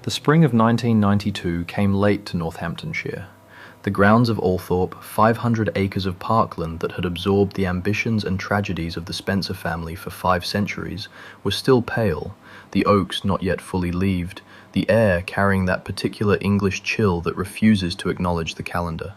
The spring of 1992 came late to Northamptonshire. The grounds of Althorpe, 500 acres of parkland that had absorbed the ambitions and tragedies of the Spencer family for 5 centuries, were still pale, the oaks not yet fully leaved, the air carrying that particular English chill that refuses to acknowledge the calendar.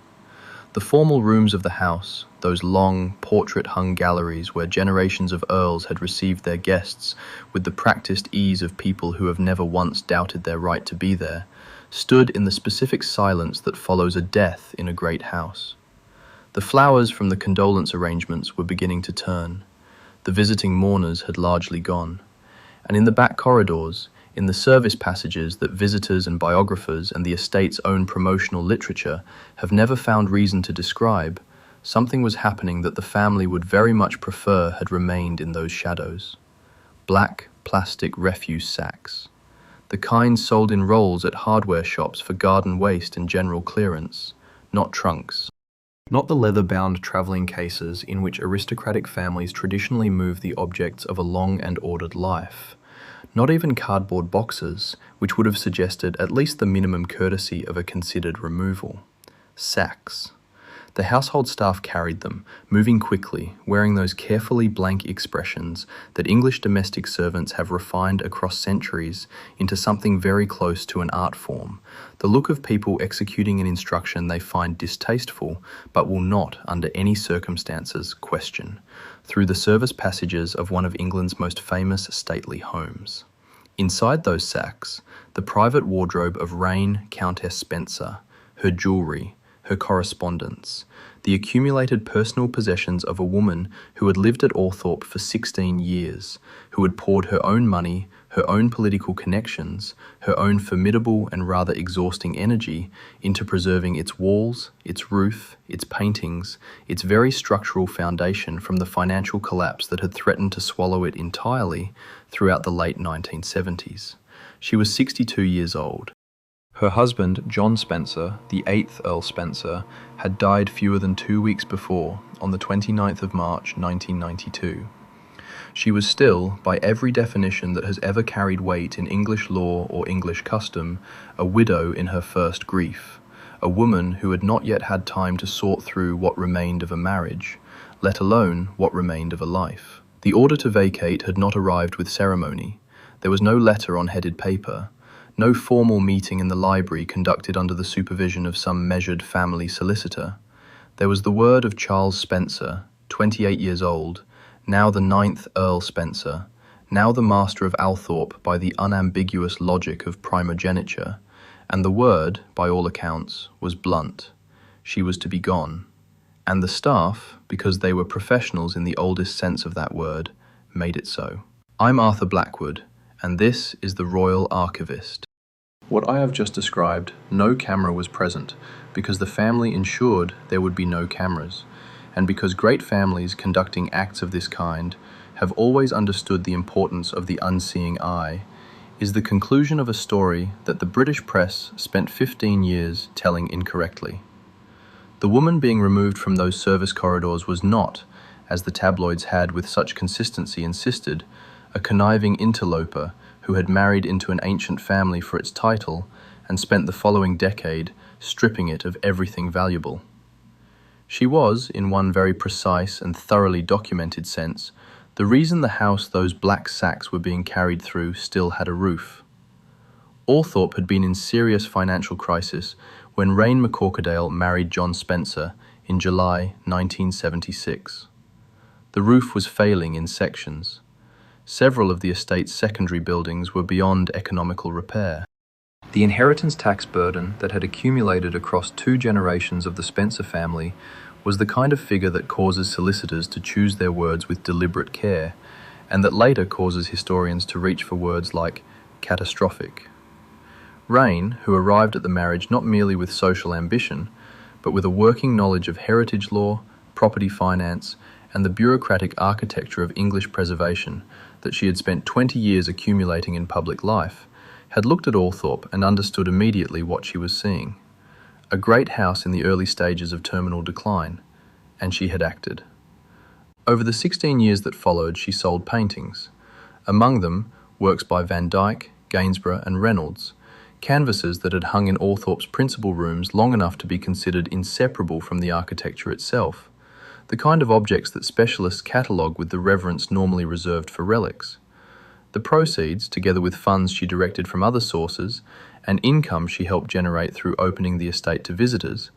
The formal rooms of the house, those long, portrait-hung galleries where generations of earls had received their guests with the practiced ease of people who have never once doubted their right to be there, stood in the specific silence that follows a death in a great house. The flowers from the condolence arrangements were beginning to turn. The visiting mourners had largely gone. And in the back corridors, in the service passages that visitors and biographers and the estate's own promotional literature have never found reason to describe, something was happening that the family would very much prefer had remained in those shadows. Black plastic refuse sacks. The kind sold in rolls at hardware shops for garden waste and general clearance, not trunks. Not the leather-bound travelling cases in which aristocratic families traditionally move the objects of a long and ordered life. Not even cardboard boxes, which would have suggested at least the minimum courtesy of a considered removal. Sacks. The household staff carried them, moving quickly, wearing those carefully blank expressions that English domestic servants have refined across centuries into something very close to an art form, the look of people executing an instruction they find distasteful but will not, under any circumstances, question, through the service passages of one of England's most famous stately homes. Inside those sacks, the private wardrobe of Raine, Countess Spencer, her jewellery, her correspondence, the accumulated personal possessions of a woman who had lived at Althorpe for 16 years, who had poured her own money, her own political connections, her own formidable and rather exhausting energy into preserving its walls, its roof, its paintings, its very structural foundation from the financial collapse that had threatened to swallow it entirely throughout the late 1970s. She was 62 years old. Her husband, John Spencer, the 8th Earl Spencer, had died fewer than 2 weeks before, on the 29th of March 1992. She was still, by every definition that has ever carried weight in English law or English custom, a widow in her first grief, a woman who had not yet had time to sort through what remained of a marriage, let alone what remained of a life. The order to vacate had not arrived with ceremony. There was no letter on headed paper. No formal meeting in the library conducted under the supervision of some measured family solicitor. There was the word of Charles Spencer, 28 years old, now the 9th Earl Spencer, now the master of Althorpe by the unambiguous logic of primogeniture, and the word, by all accounts, was blunt. She was to be gone. And the staff, because they were professionals in the oldest sense of that word, made it so. I'm Arthur Blackwood, and this is the Royal Archivist. What I have just described, no camera was present, because the family ensured there would be no cameras, and because great families conducting acts of this kind have always understood the importance of the unseeing eye, is the conclusion of a story that the British press spent 15 years telling incorrectly. The woman being removed from those service corridors was not, as the tabloids had with such consistency insisted, a conniving interloper who had married into an ancient family for its title and spent the following decade stripping it of everything valuable. She was, in one very precise and thoroughly documented sense, the reason the house those black sacks were being carried through still had a roof. Althorpe had been in serious financial crisis when Raine McCorquodale married John Spencer in July 1976. The roof was failing in sections. Several of the estate's secondary buildings were beyond economical repair. The inheritance tax burden that had accumulated across 2 generations of the Spencer family was the kind of figure that causes solicitors to choose their words with deliberate care, and that later causes historians to reach for words like catastrophic. Raine, who arrived at the marriage not merely with social ambition, but with a working knowledge of heritage law, property finance, and the bureaucratic architecture of English preservation that she had spent 20 years accumulating in public life, had looked at Althorpe and understood immediately what she was seeing. A great house in the early stages of terminal decline, and she had acted. Over the 16 years that followed, she sold paintings. Among them, works by Van Dyck, Gainsborough and Reynolds, canvases that had hung in Althorp's principal rooms long enough to be considered inseparable from the architecture itself, the kind of objects that specialists catalogue with the reverence normally reserved for relics. The proceeds, together with funds she directed from other sources, and income she helped generate through opening the estate to visitors,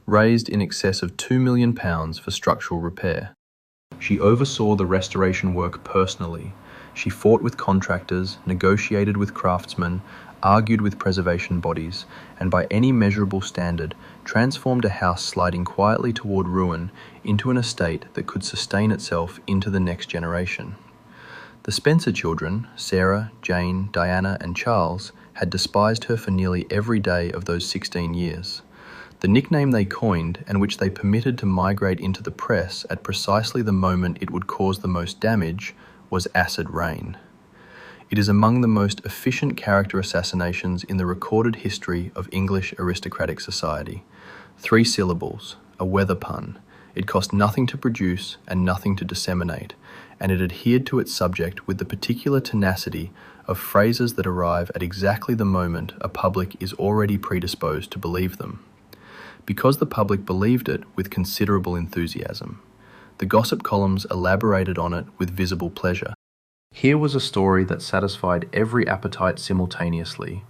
raised in excess of £2 million for structural repair. She oversaw the restoration work personally. She fought with contractors, negotiated with craftsmen, argued with preservation bodies, and by any measurable standard, transformed a house sliding quietly toward ruin into an estate that could sustain itself into the next generation. The Spencer children, Sarah, Jane, Diana, and Charles, had despised her for nearly every day of those 16 years. The nickname they coined, and which they permitted to migrate into the press at precisely the moment it would cause the most damage, was Acid Raine. It is among the most efficient character assassinations in the recorded history of English aristocratic society. 3 syllables, a weather pun. It cost nothing to produce and nothing to disseminate, and it adhered to its subject with the particular tenacity of phrases that arrive at exactly the moment a public is already predisposed to believe them. Because the public believed it with considerable enthusiasm, the gossip columns elaborated on it with visible pleasure. Here was a story that satisfied every appetite simultaneously: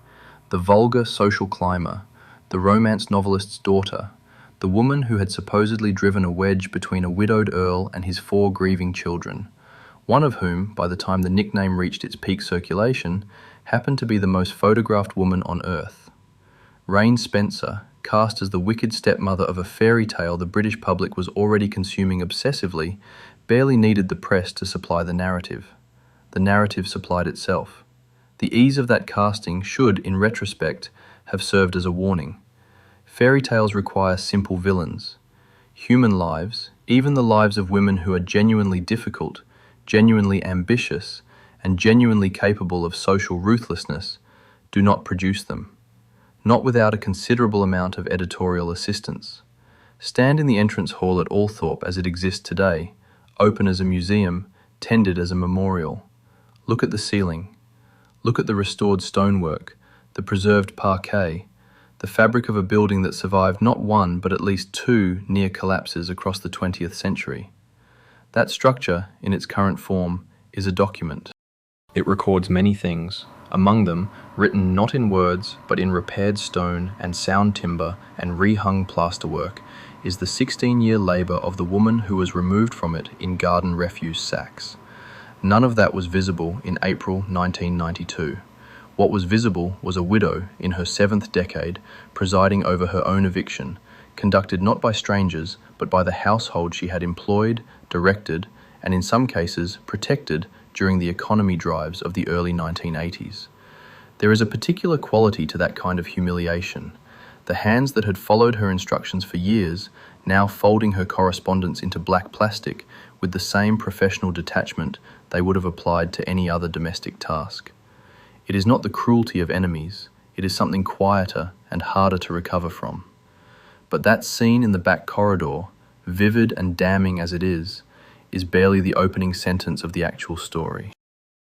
the vulgar social climber, the romance novelist's daughter, the woman who had supposedly driven a wedge between a widowed earl and his 4 grieving children, one of whom, by the time the nickname reached its peak circulation, happened to be the most photographed woman on earth. Raine Spencer, cast as the wicked stepmother of a fairy tale the British public was already consuming obsessively, barely needed the press to supply the narrative. The narrative supplied itself. The ease of that casting should, in retrospect, have served as a warning. Fairy tales require simple villains. Human lives, even the lives of women who are genuinely difficult, genuinely ambitious, and genuinely capable of social ruthlessness, do not produce them. Not without a considerable amount of editorial assistance. Stand in the entrance hall at Althorp as it exists today, open as a museum, tended as a memorial. Look at the ceiling. Look at the restored stonework, the preserved parquet, the fabric of a building that survived not one but at least 2 near collapses across the 20th century. That structure, in its current form, is a document. It records many things, among them, written not in words but in repaired stone and sound timber and rehung plasterwork, is the 16-year labour of the woman who was removed from it in garden refuse sacks. None of that was visible in April 1992. What was visible was a widow in her 7th decade presiding over her own eviction, conducted not by strangers but by the household she had employed, directed, and in some cases protected during the economy drives of the early 1980s. There is a particular quality to that kind of humiliation. The hands that had followed her instructions for years, now folding her correspondence into black plastic with the same professional detachment they would have applied to any other domestic task. It is not the cruelty of enemies, it is something quieter and harder to recover from. But that scene in the back corridor, vivid and damning as it is barely the opening sentence of the actual story.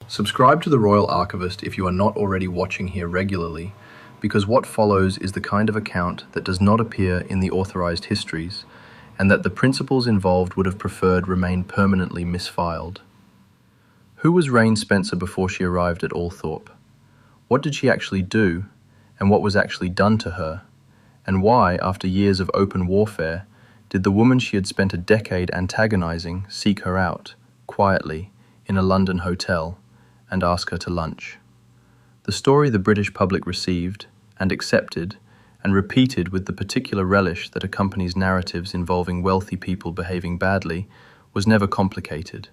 Subscribe to The Royal Archivist if you are not already watching here regularly, because what follows is the kind of account that does not appear in the authorized histories, and that the principals involved would have preferred remain permanently misfiled. Who was Raine Spencer before she arrived at Althorp? What did she actually do, and what was actually done to her? And why, after years of open warfare, did the woman she had spent a decade antagonizing seek her out, quietly, in a London hotel, and ask her to lunch? The story the British public received, and accepted, and repeated with the particular relish that accompanies narratives involving wealthy people behaving badly, was never complicated.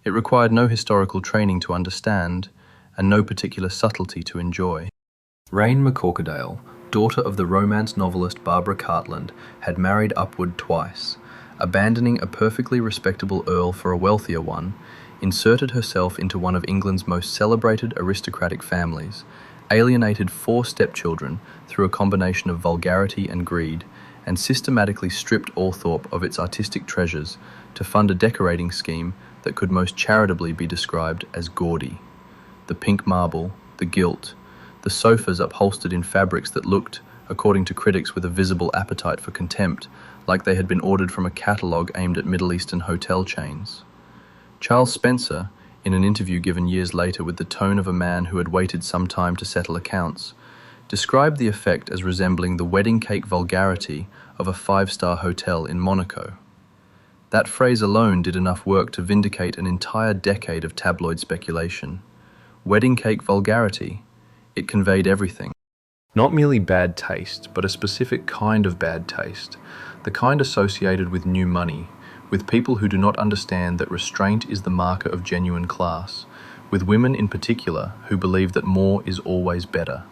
It required no historical training to understand, and no particular subtlety to enjoy. Raine McCorquodale, daughter of the romance novelist Barbara Cartland, had married upward twice, abandoning a perfectly respectable earl for a wealthier one, inserted herself into one of England's most celebrated aristocratic families, alienated 4 stepchildren through a combination of vulgarity and greed, and systematically stripped Althorp of its artistic treasures to fund a decorating scheme that could most charitably be described as gaudy. The pink marble, the gilt, the sofas upholstered in fabrics that looked, according to critics with a visible appetite for contempt, like they had been ordered from a catalogue aimed at Middle Eastern hotel chains. Charles Spencer, in an interview given years later with the tone of a man who had waited some time to settle accounts, described the effect as resembling the wedding cake vulgarity of a five-star hotel in Monaco. That phrase alone did enough work to vindicate an entire decade of tabloid speculation. Wedding cake vulgarity. It conveyed everything. Not merely bad taste, but a specific kind of bad taste, the kind associated with new money, with people who do not understand that restraint is the marker of genuine class, with women in particular who believe that more is always better.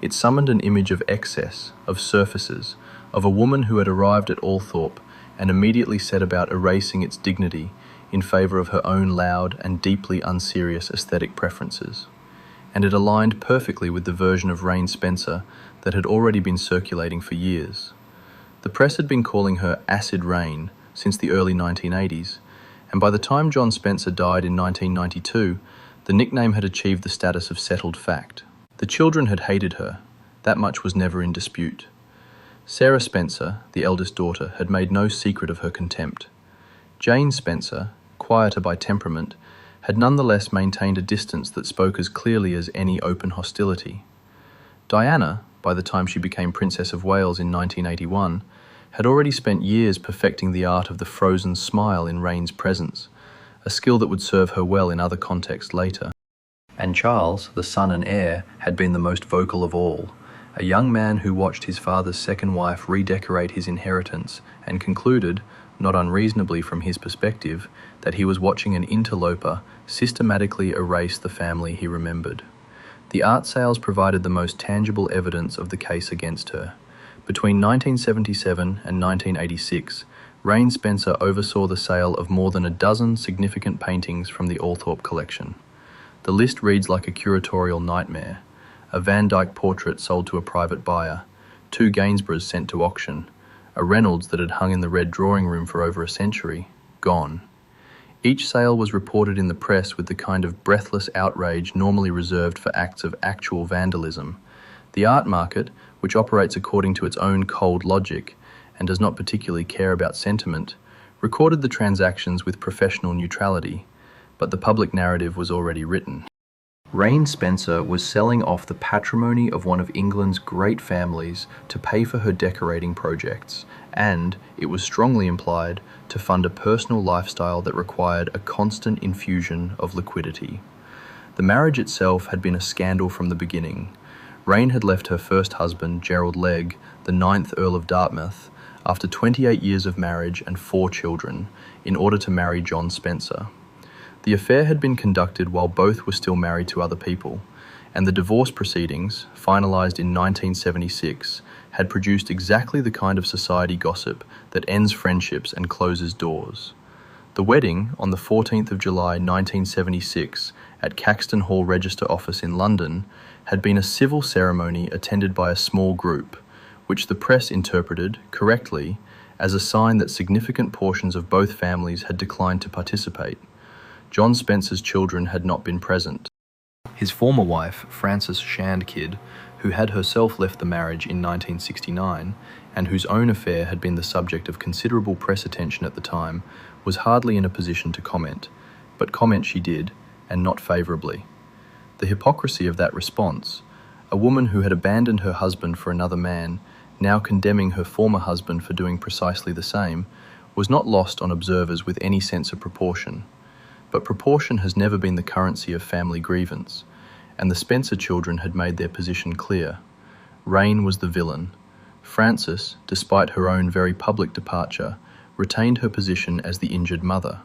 It summoned an image of excess, of surfaces, of a woman who had arrived at Althorpe and immediately set about erasing its dignity in favour of her own loud and deeply unserious aesthetic preferences. And it aligned perfectly with the version of Raine Spencer that had already been circulating for years. The press had been calling her Acid Raine since the early 1980s, and by the time John Spencer died in 1992, the nickname had achieved the status of settled fact. The children had hated her. That much was never in dispute. Sarah Spencer, the eldest daughter, had made no secret of her contempt. Jane Spencer, quieter by temperament, had nonetheless maintained a distance that spoke as clearly as any open hostility. Diana, by the time she became Princess of Wales in 1981, had already spent years perfecting the art of the frozen smile in Raine's presence, a skill that would serve her well in other contexts later. And Charles, the son and heir, had been the most vocal of all, a young man who watched his father's second wife redecorate his inheritance and concluded, not unreasonably from his perspective, that he was watching an interloper systematically erase the family he remembered. The art sales provided the most tangible evidence of the case against her. Between 1977 and 1986, Raine Spencer oversaw the sale of more than a dozen significant paintings from the Althorpe collection. The list reads like a curatorial nightmare. A Van Dyck portrait sold to a private buyer, 2 Gainsboroughs sent to auction, a Reynolds that had hung in the red drawing room for over a century, gone. Each sale was reported in the press with the kind of breathless outrage normally reserved for acts of actual vandalism. The art market, which operates according to its own cold logic and does not particularly care about sentiment, recorded the transactions with professional neutrality, but the public narrative was already written. Raine Spencer was selling off the patrimony of one of England's great families to pay for her decorating projects, and, it was strongly implied, to fund a personal lifestyle that required a constant infusion of liquidity. The marriage itself had been a scandal from the beginning. Raine had left her first husband, Gerald Legge, the 9th Earl of Dartmouth, after 28 years of marriage and 4 children, in order to marry John Spencer. The affair had been conducted while both were still married to other people, and the divorce proceedings, finalised in 1976, had produced exactly the kind of society gossip that ends friendships and closes doors. The wedding, on the 14th of July 1976, at Caxton Hall Register Office in London, had been a civil ceremony attended by a small group, which the press interpreted, correctly, as a sign that significant portions of both families had declined to participate. John Spencer's children had not been present. His former wife, Frances Shandkid, who had herself left the marriage in 1969, and whose own affair had been the subject of considerable press attention at the time, was hardly in a position to comment, but comment she did, and not favourably. The hypocrisy of that response, a woman who had abandoned her husband for another man, now condemning her former husband for doing precisely the same, was not lost on observers with any sense of proportion. But proportion has never been the currency of family grievance, and the Spencer children had made their position clear. Raine was the villain. Frances, despite her own very public departure, retained her position as the injured mother.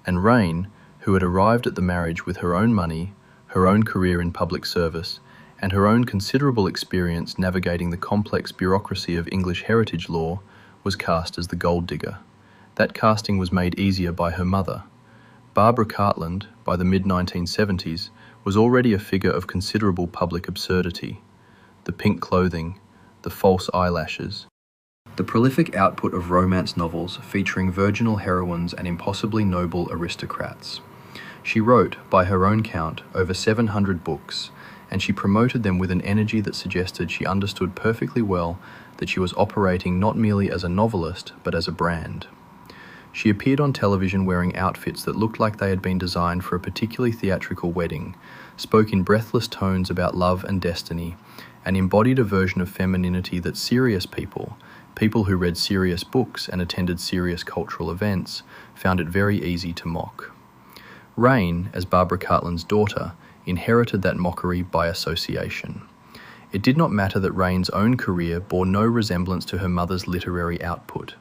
And Raine, who had arrived at the marriage with her own money, her own career in public service, and her own considerable experience navigating the complex bureaucracy of English heritage law, was cast as the gold digger. That casting was made easier by her mother. Barbara Cartland, by the mid-1970s, was already a figure of considerable public absurdity. The pink clothing, the false eyelashes. The prolific output of romance novels featuring virginal heroines and impossibly noble aristocrats. She wrote, by her own count, over 700 books, and she promoted them with an energy that suggested she understood perfectly well that she was operating not merely as a novelist, but as a brand. She appeared on television wearing outfits that looked like they had been designed for a particularly theatrical wedding, spoke in breathless tones about love and destiny, and embodied a version of femininity that serious people who read serious books and attended serious cultural events, found it very easy to mock. Raine, as Barbara Cartland's daughter, inherited that mockery by association. It did not matter that Raine's own career bore no resemblance to her mother's literary output.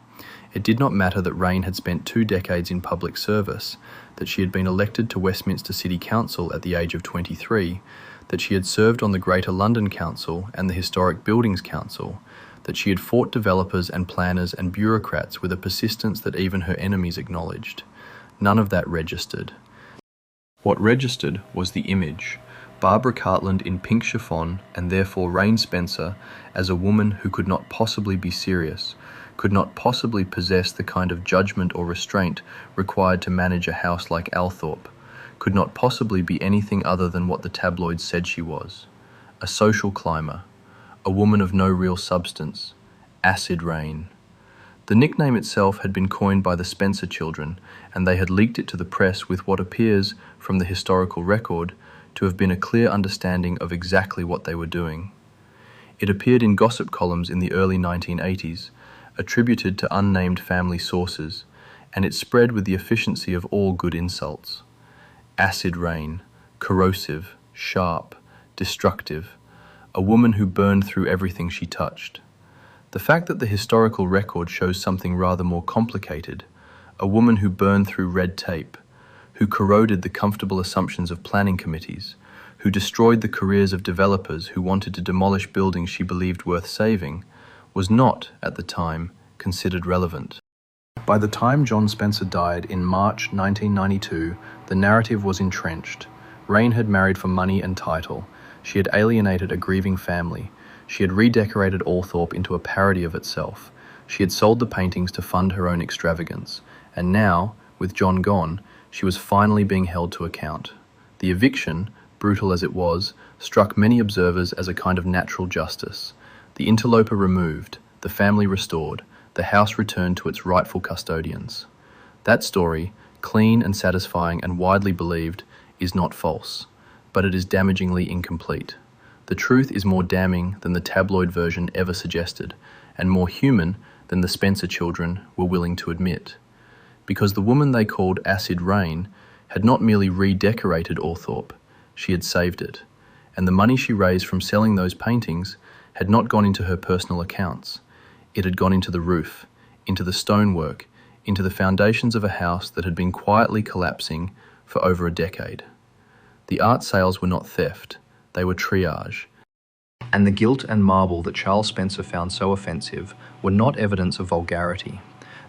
It did not matter that Raine had spent 2 decades in public service, that she had been elected to Westminster City Council at the age of 23, that she had served on the Greater London Council and the Historic Buildings Council, that she had fought developers and planners and bureaucrats with a persistence that even her enemies acknowledged. None of that registered. What registered was the image. Barbara Cartland in pink chiffon, and therefore Raine Spencer as a woman who could not possibly be serious, could not possibly possess the kind of judgment or restraint required to manage a house like Althorpe, could not possibly be anything other than what the tabloids said she was: a social climber, a woman of no real substance, acid rain. The nickname itself had been coined by the Spencer children, and they had leaked it to the press with what appears, from the historical record, to have been a clear understanding of exactly what they were doing. It appeared in gossip columns in the early 1980s, attributed to unnamed family sources, and it spread with the efficiency of all good insults. Acid rain, corrosive, sharp, destructive, a woman who burned through everything she touched. The fact that the historical record shows something rather more complicated, a woman who burned through red tape, who corroded the comfortable assumptions of planning committees, who destroyed the careers of developers who wanted to demolish buildings she believed worth saving, was not, at the time, considered relevant. By the time John Spencer died in March 1992, the narrative was entrenched. Raine had married for money and title. She had alienated a grieving family. She had redecorated Althorpe into a parody of itself. She had sold the paintings to fund her own extravagance. And now, with John gone, she was finally being held to account. The eviction, brutal as it was, struck many observers as a kind of natural justice. The interloper removed, the family restored, the house returned to its rightful custodians. That story, clean and satisfying and widely believed, is not false, but it is damagingly incomplete. The truth is more damning than the tabloid version ever suggested, and more human than the Spencer children were willing to admit. Because the woman they called Acid Raine had not merely redecorated Althorpe, she had saved it, and the money she raised from selling those paintings had not gone into her personal accounts. It had gone into the roof, into the stonework, into the foundations of a house that had been quietly collapsing for over a decade. The art sales were not theft, they were triage. And the gilt and marble that Charles Spencer found so offensive were not evidence of vulgarity.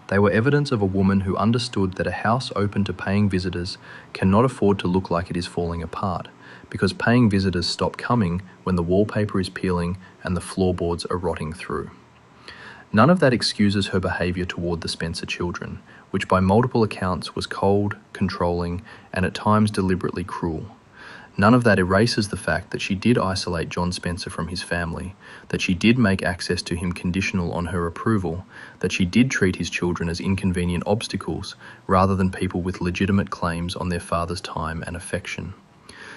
They were evidence of a woman who understood that a house open to paying visitors cannot afford to look like it is falling apart, because paying visitors stop coming when the wallpaper is peeling and the floorboards are rotting through. None of that excuses her behaviour toward the Spencer children, which by multiple accounts was cold, controlling, and at times deliberately cruel. None of that erases the fact that she did isolate John Spencer from his family, that she did make access to him conditional on her approval, that she did treat his children as inconvenient obstacles rather than people with legitimate claims on their father's time and affection.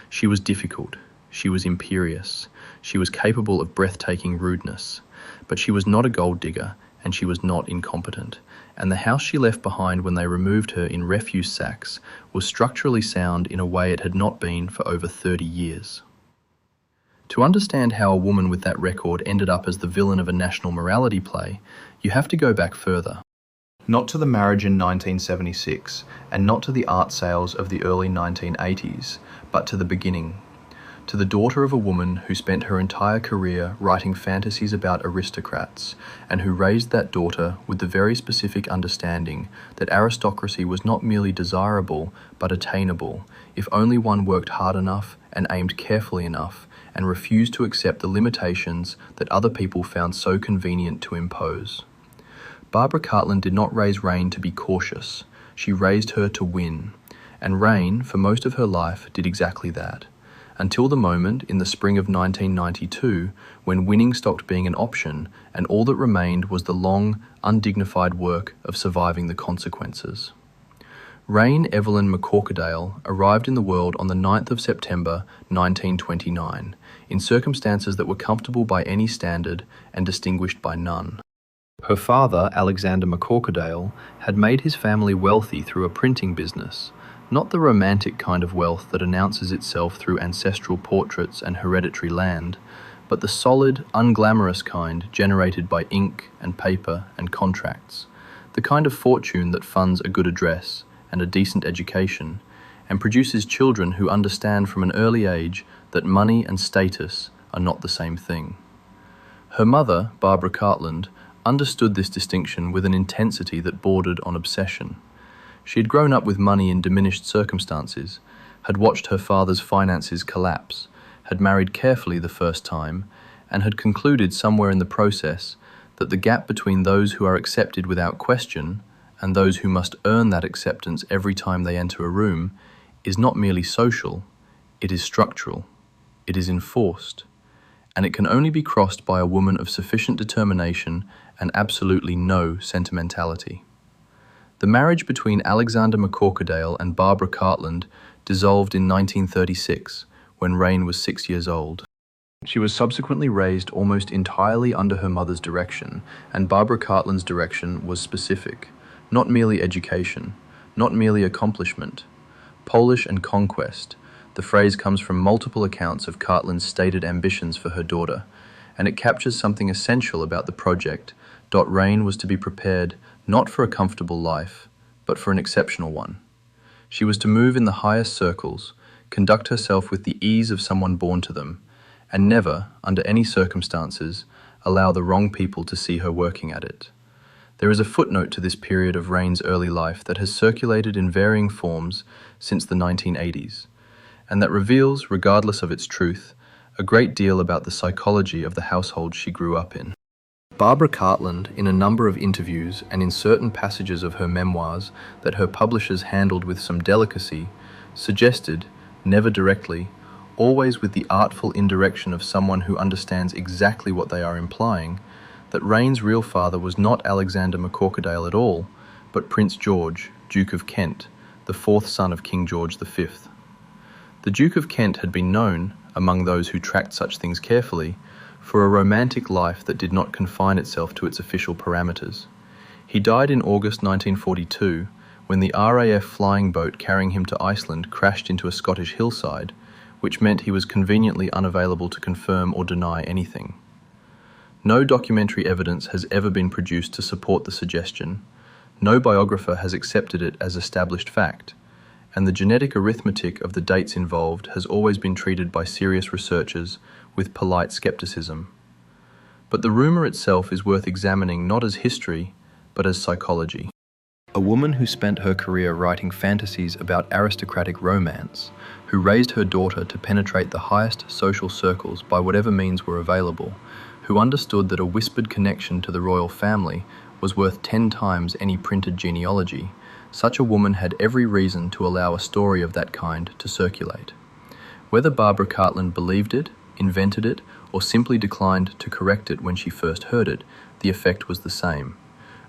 She was difficult, she was imperious, she was capable of breathtaking rudeness, but she was not a gold digger and she was not incompetent, and the house she left behind when they removed her in refuse sacks was structurally sound in a way it had not been for over 30 years. To understand how a woman with that record ended up as the villain of a national morality play, you have to go back further. Not to the marriage in 1976, and not to the art sales of the early 1980s, but to the beginning. To the daughter of a woman who spent her entire career writing fantasies about aristocrats, and who raised that daughter with the very specific understanding that aristocracy was not merely desirable, but attainable, if only one worked hard enough and aimed carefully enough, and refused to accept the limitations that other people found so convenient to impose. Barbara Cartland did not raise Raine to be cautious, she raised her to win, and Raine, for most of her life, did exactly that. until the moment in the spring of 1992 when winning stopped being an option and all that remained was the long, undignified work of surviving the consequences. Raine Evelyn McCorquodale arrived in the world on the 9th of September 1929, in circumstances that were comfortable by any standard and distinguished by none. Her father, Alexander McCorquodale, had made his family wealthy through a printing business, not the romantic kind of wealth that announces itself through ancestral portraits and hereditary land, but the solid, unglamorous kind generated by ink and paper and contracts, the kind of fortune that funds a good address and a decent education, and produces children who understand from an early age that money and status are not the same thing. Her mother, Barbara Cartland, understood this distinction with an intensity that bordered on obsession. She had grown up with money in diminished circumstances, had watched her father's finances collapse, had married carefully the first time, and had concluded somewhere in the process that the gap between those who are accepted without question and those who must earn that acceptance every time they enter a room is not merely social, it is structural, it is enforced, and it can only be crossed by a woman of sufficient determination and absolutely no sentimentality. The marriage between Alexander McCorquodale and Barbara Cartland dissolved in 1936, when Raine was 6 years old. She was subsequently raised almost entirely under her mother's direction, and Barbara Cartland's direction was specific, not merely education, not merely accomplishment. Polish and conquest. The phrase comes from multiple accounts of Cartland's stated ambitions for her daughter, and it captures something essential about the project. Raine was to be prepared not for a comfortable life, but for an exceptional one. She was to move in the highest circles, conduct herself with the ease of someone born to them, and never, under any circumstances, allow the wrong people to see her working at it. There is a footnote to this period of Raine's early life that has circulated in varying forms since the 1980s, and that reveals, regardless of its truth, a great deal about the psychology of the household she grew up in. Barbara Cartland, in a number of interviews and in certain passages of her memoirs that her publishers handled with some delicacy, suggested, never directly, always with the artful indirection of someone who understands exactly what they are implying, that Raine's real father was not Alexander McCorquodale at all, but Prince George, Duke of Kent, the fourth son of King George V. The Duke of Kent had been known, among those who tracked such things carefully, for a romantic life that did not confine itself to its official parameters. He died in August 1942, when the RAF flying boat carrying him to Iceland crashed into a Scottish hillside, which meant he was conveniently unavailable to confirm or deny anything. No documentary evidence has ever been produced to support the suggestion. No biographer has accepted it as established fact, and the genetic arithmetic of the dates involved has always been treated by serious researchers with polite skepticism. But the rumor itself is worth examining not as history, but as psychology. A woman who spent her career writing fantasies about aristocratic romance, who raised her daughter to penetrate the highest social circles by whatever means were available, who understood that a whispered connection to the royal family was worth 10 times any printed genealogy, such a woman had every reason to allow a story of that kind to circulate. Whether Barbara Cartland believed it, invented it, or simply declined to correct it when she first heard it, the effect was the same.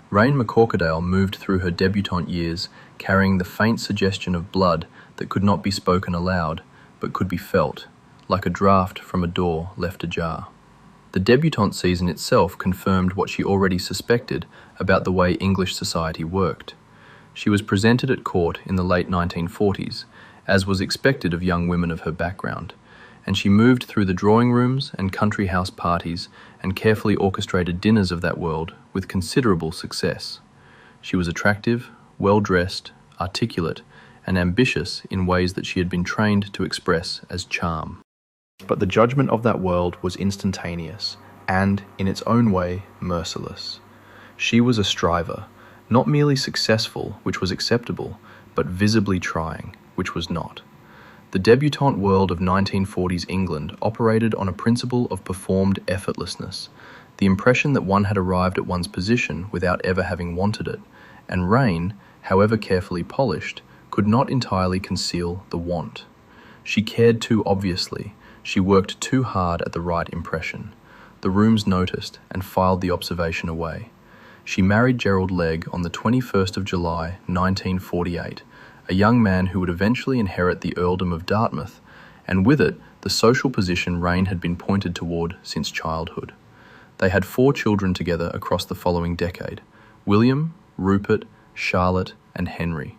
Raine McCorquodale moved through her debutante years carrying the faint suggestion of blood that could not be spoken aloud, but could be felt, like a draught from a door left ajar. The debutante season itself confirmed what she already suspected about the way English society worked. She was presented at court in the late 1940s, as was expected of young women of her background, and she moved through the drawing rooms and country house parties and carefully orchestrated dinners of that world with considerable success. She was attractive, well-dressed, articulate, and ambitious in ways that she had been trained to express as charm. But the judgment of that world was instantaneous and, in its own way, merciless. She was a striver, not merely successful, which was acceptable, but visibly trying, which was not. The debutante world of 1940s England operated on a principle of performed effortlessness, the impression that one had arrived at one's position without ever having wanted it, and Raine, however carefully polished, could not entirely conceal the want. She cared too obviously. She worked too hard at the right impression. The rooms noticed and filed the observation away. She married Gerald Legge on the 21st of July, 1948, a young man who would eventually inherit the earldom of Dartmouth, and with it, the social position Raine had been pointed toward since childhood. They had 4 children together across the following decade: William, Rupert, Charlotte, and Henry.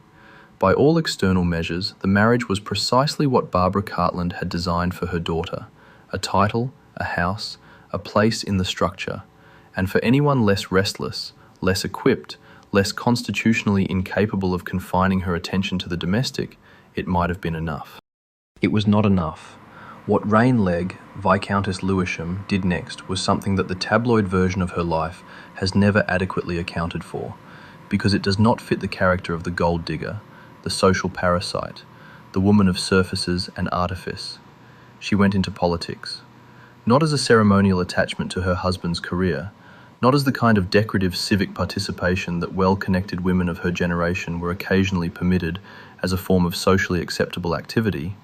By all external measures, the marriage was precisely what Barbara Cartland had designed for her daughter: a title, a house, a place in the structure, and for anyone less restless, less equipped, less constitutionally incapable of confining her attention to the domestic, it might have been enough. It was not enough. What Raine Legge, Viscountess Lewisham, did next was something that the tabloid version of her life has never adequately accounted for, because it does not fit the character of the gold digger, the social parasite, the woman of surfaces and artifice. She went into politics, not as a ceremonial attachment to her husband's career, not as the kind of decorative civic participation that well-connected women of her generation were occasionally permitted as a form of socially acceptable activity,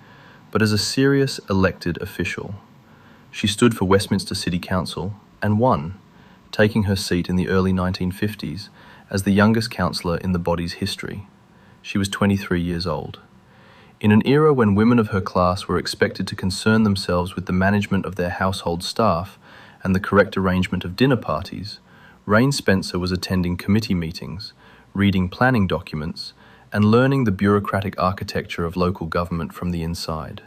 but as a serious elected official. She stood for Westminster City Council and won, taking her seat in the early 1950s as the youngest councillor in the body's history. She was 23 years old. In an era when women of her class were expected to concern themselves with the management of their household staff and the correct arrangement of dinner parties, Raine Spencer was attending committee meetings, reading planning documents, and learning the bureaucratic architecture of local government from the inside.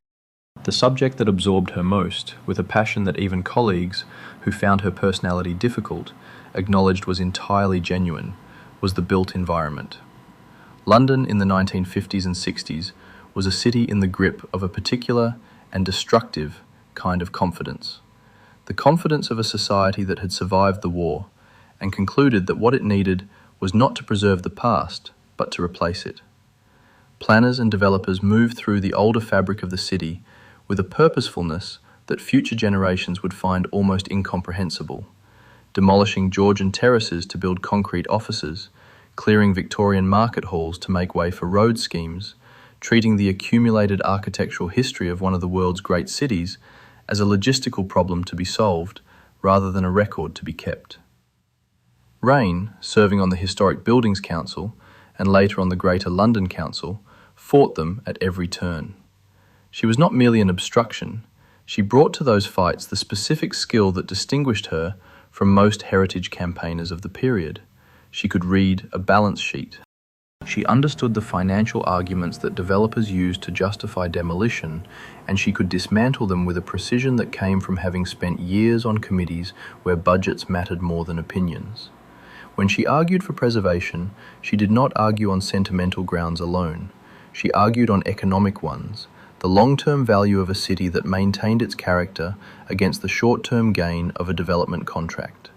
The subject that absorbed her most, with a passion that even colleagues, who found her personality difficult, acknowledged was entirely genuine, was the built environment. London in the 1950s and 60s was a city in the grip of a particular and destructive kind of confidence. The confidence of a society that had survived the war and concluded that what it needed was not to preserve the past, but to replace it. Planners and developers moved through the older fabric of the city with a purposefulness that future generations would find almost incomprehensible, demolishing Georgian terraces to build concrete offices, clearing Victorian market halls to make way for road schemes, treating the accumulated architectural history of one of the world's great cities as a logistical problem to be solved rather than a record to be kept. Raine, serving on the Historic Buildings Council and later on the Greater London Council, fought them at every turn. She was not merely an obstruction, she brought to those fights the specific skill that distinguished her from most heritage campaigners of the period. She could read a balance sheet. She understood the financial arguments that developers used to justify demolition, and she could dismantle them with a precision that came from having spent years on committees where budgets mattered more than opinions. When she argued for preservation, she did not argue on sentimental grounds alone. She argued on economic ones, the long-term value of a city that maintained its character against the short-term gain of a development contract.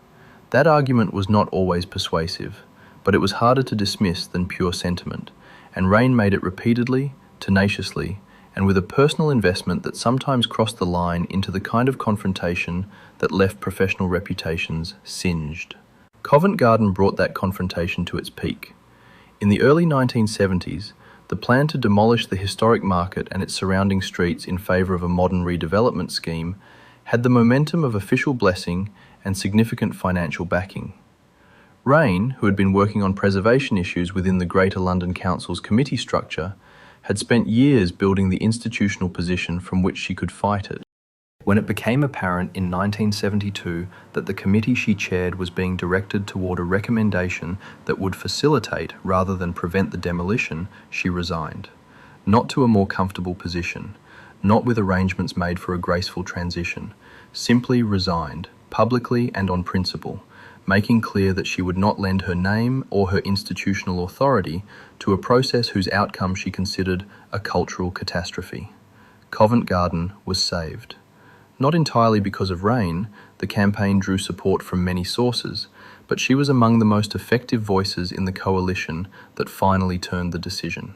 That argument was not always persuasive, but it was harder to dismiss than pure sentiment, and Raine made it repeatedly, tenaciously, and with a personal investment that sometimes crossed the line into the kind of confrontation that left professional reputations singed. Covent Garden brought that confrontation to its peak. In the early 1970s, the plan to demolish the historic market and its surrounding streets in favour of a modern redevelopment scheme had the momentum of official blessing and significant financial backing. Raine, who had been working on preservation issues within the Greater London Council's committee structure, had spent years building the institutional position from which she could fight it. When it became apparent in 1972 that the committee she chaired was being directed toward a recommendation that would facilitate rather than prevent the demolition, she resigned. Not to a more comfortable position, not with arrangements made for a graceful transition, simply resigned, publicly and on principle, making clear that she would not lend her name or her institutional authority to a process whose outcome she considered a cultural catastrophe. Covent Garden was saved. Not entirely because of Raine, the campaign drew support from many sources, but she was among the most effective voices in the coalition that finally turned the decision.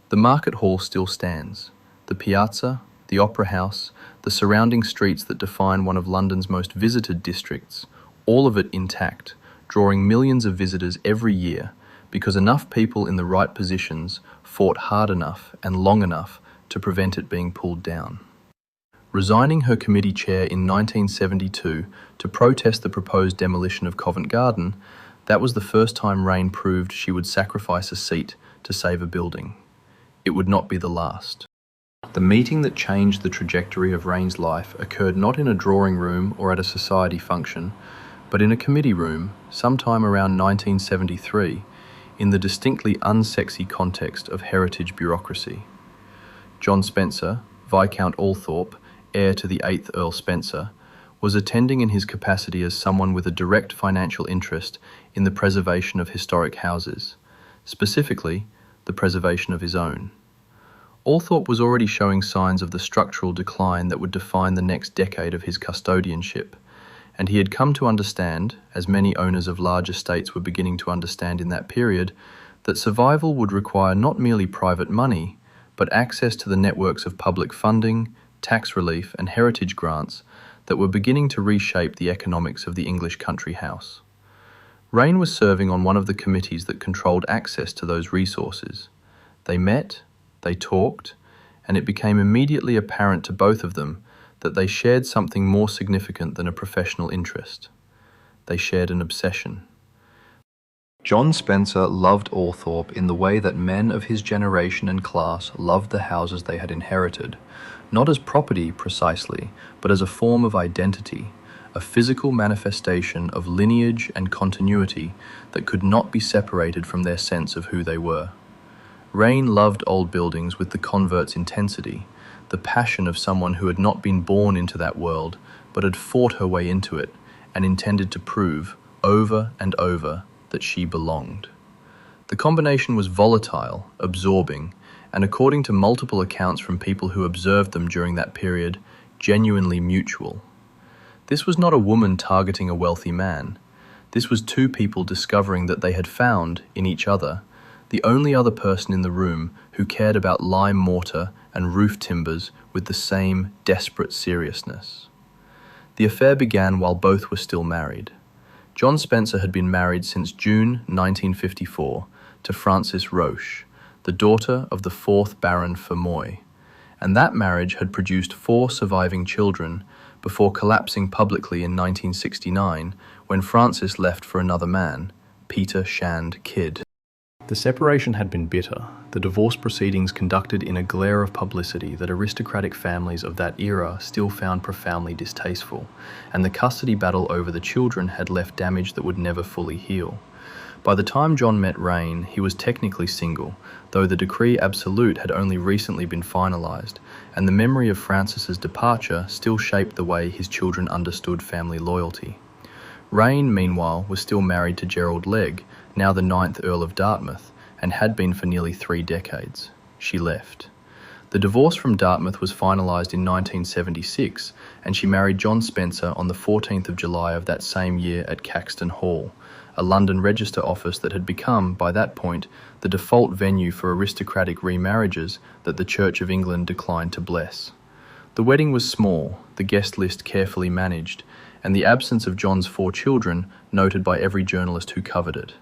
The Market Hall still stands. The Piazza, the Opera House, the surrounding streets that define one of London's most visited districts, all of it intact, drawing millions of visitors every year because enough people in the right positions fought hard enough and long enough to prevent it being pulled down. Resigning her committee chair in 1972 to protest the proposed demolition of Covent Garden, that was the first time Raine proved she would sacrifice a seat to save a building. It would not be the last. The meeting that changed the trajectory of Raine's life occurred not in a drawing room or at a society function, but in a committee room sometime around 1973, in the distinctly unsexy context of heritage bureaucracy. John Spencer, Viscount Althorpe, heir to the 8th Earl Spencer, was attending in his capacity as someone with a direct financial interest in the preservation of historic houses, specifically the preservation of his own. Althorpe was already showing signs of the structural decline that would define the next decade of his custodianship, and he had come to understand, as many owners of large estates were beginning to understand in that period, that survival would require not merely private money, but access to the networks of public funding, tax relief and heritage grants that were beginning to reshape the economics of the English country house. Raine was serving on one of the committees that controlled access to those resources. They met, they talked, and it became immediately apparent to both of them that they shared something more significant than a professional interest. They shared an obsession. John Spencer loved Althorpe in the way that men of his generation and class loved the houses they had inherited, not as property precisely, but as a form of identity, a physical manifestation of lineage and continuity that could not be separated from their sense of who they were. Raine loved old buildings with the convert's intensity, the passion of someone who had not been born into that world, but had fought her way into it and intended to prove, over and over, that she belonged. The combination was volatile, absorbing, and according to multiple accounts from people who observed them during that period, genuinely mutual. This was not a woman targeting a wealthy man. This was two people discovering that they had found, in each other, the only other person in the room who cared about lime mortar and roof timbers with the same desperate seriousness. The affair began while both were still married. John Spencer had been married since June 1954 to Frances Roche, the daughter of the 4th Baron Fermoy, and that marriage had produced 4 surviving children before collapsing publicly in 1969 when Frances left for another man, Peter Shand Kidd. The separation had been bitter, the divorce proceedings conducted in a glare of publicity that aristocratic families of that era still found profoundly distasteful, and the custody battle over the children had left damage that would never fully heal. By the time John met Raine, he was technically single, though the decree absolute had only recently been finalised, and the memory of Frances's departure still shaped the way his children understood family loyalty. Raine, meanwhile, was still married to Gerald Legge, now the 9th Earl of Dartmouth, and had been for nearly 3 decades. She left. The divorce from Dartmouth was finalised in 1976, and she married John Spencer on the 14th of July of that same year at Caxton Hall, a London register office that had become, by that point, the default venue for aristocratic remarriages that the Church of England declined to bless. The wedding was small, the guest list carefully managed, and the absence of John's 4 children noted by every journalist who covered it.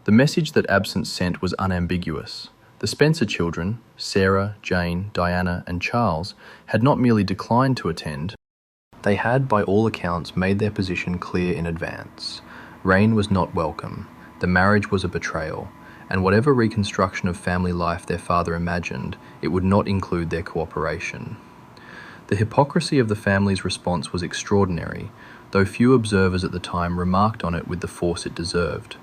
The message that absence sent was unambiguous. The Spencer children, Sarah, Jane, Diana, and Charles, had not merely declined to attend, they had, by all accounts, made their position clear in advance. Raine was not welcome, the marriage was a betrayal, and whatever reconstruction of family life their father imagined, it would not include their cooperation. The hypocrisy of the family's response was extraordinary, though few observers at the time remarked on it with the force it deserved.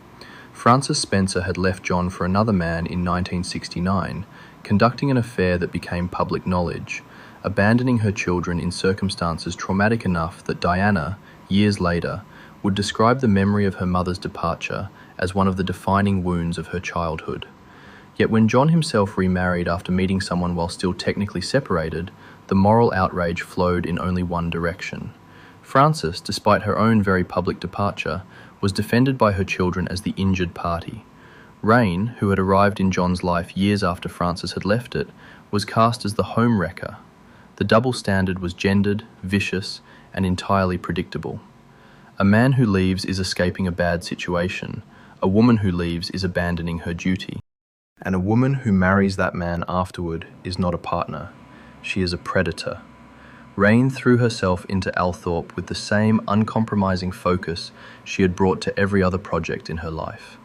Frances Spencer had left John for another man in 1969, conducting an affair that became public knowledge, abandoning her children in circumstances traumatic enough that Diana, years later, would describe the memory of her mother's departure as one of the defining wounds of her childhood. Yet when John himself remarried after meeting someone while still technically separated, the moral outrage flowed in only one direction. Frances, despite her own very public departure, was defended by her children as the injured party. Raine, who had arrived in John's life years after Frances had left it, was cast as the home wrecker. The double standard was gendered, vicious, and entirely predictable. A man who leaves is escaping a bad situation. A woman who leaves is abandoning her duty. And a woman who marries that man afterward is not a partner. She is a predator. Raine threw herself into Althorpe with the same uncompromising focus she had brought to every other project in her life.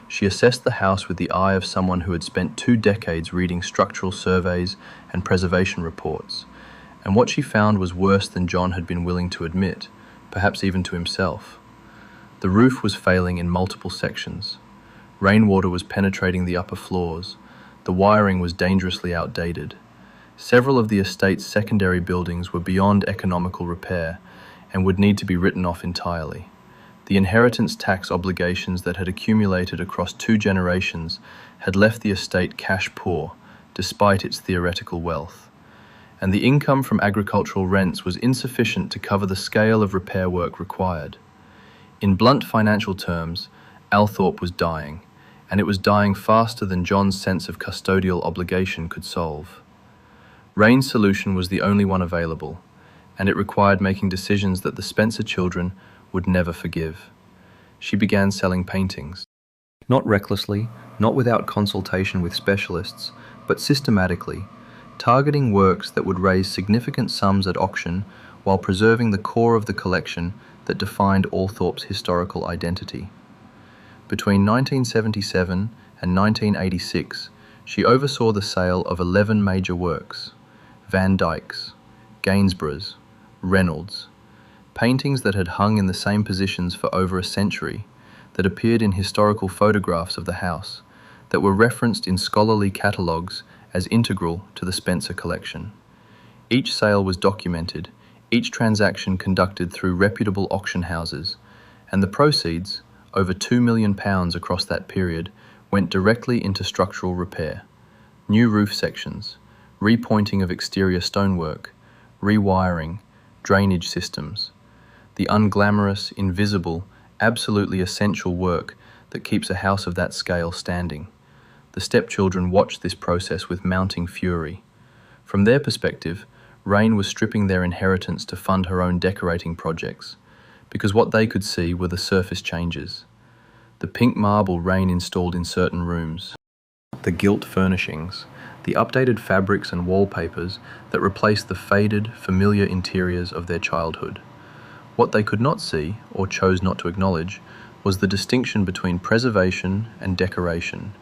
She assessed the house with the eye of someone who had spent 2 decades reading structural surveys and preservation reports, and what she found was worse than John had been willing to admit, perhaps even to himself. The roof was failing in multiple sections. Rainwater was penetrating the upper floors. The wiring was dangerously outdated. Several of the estate's secondary buildings were beyond economical repair and would need to be written off entirely. The inheritance tax obligations that had accumulated across 2 generations had left the estate cash poor, despite its theoretical wealth. And the income from agricultural rents was insufficient to cover the scale of repair work required. In blunt financial terms, Althorpe was dying, and it was dying faster than John's sense of custodial obligation could solve. Raine's solution was the only one available, and it required making decisions that the Spencer children would never forgive. She began selling paintings. Not recklessly, not without consultation with specialists, but systematically, targeting works that would raise significant sums at auction while preserving the core of the collection that defined Althorpe's historical identity. Between 1977 and 1986, she oversaw the sale of 11 major works: Van Dyck's, Gainsborough's, Reynolds, paintings that had hung in the same positions for over a century, that appeared in historical photographs of the house, that were referenced in scholarly catalogues as integral to the Spencer collection. Each sale was documented, each transaction conducted through reputable auction houses, and the proceeds, over £2 million across that period, went directly into structural repair. New roof sections, repointing of exterior stonework, rewiring, drainage systems. The unglamorous, invisible, absolutely essential work that keeps a house of that scale standing. The stepchildren watched this process with mounting fury. From their perspective, Raine was stripping their inheritance to fund her own decorating projects, because what they could see were the surface changes. The pink marble Raine installed in certain rooms, the gilt furnishings, the updated fabrics and wallpapers that replaced the faded, familiar interiors of their childhood. What they could not see, or chose not to acknowledge, was the distinction between preservation and decoration,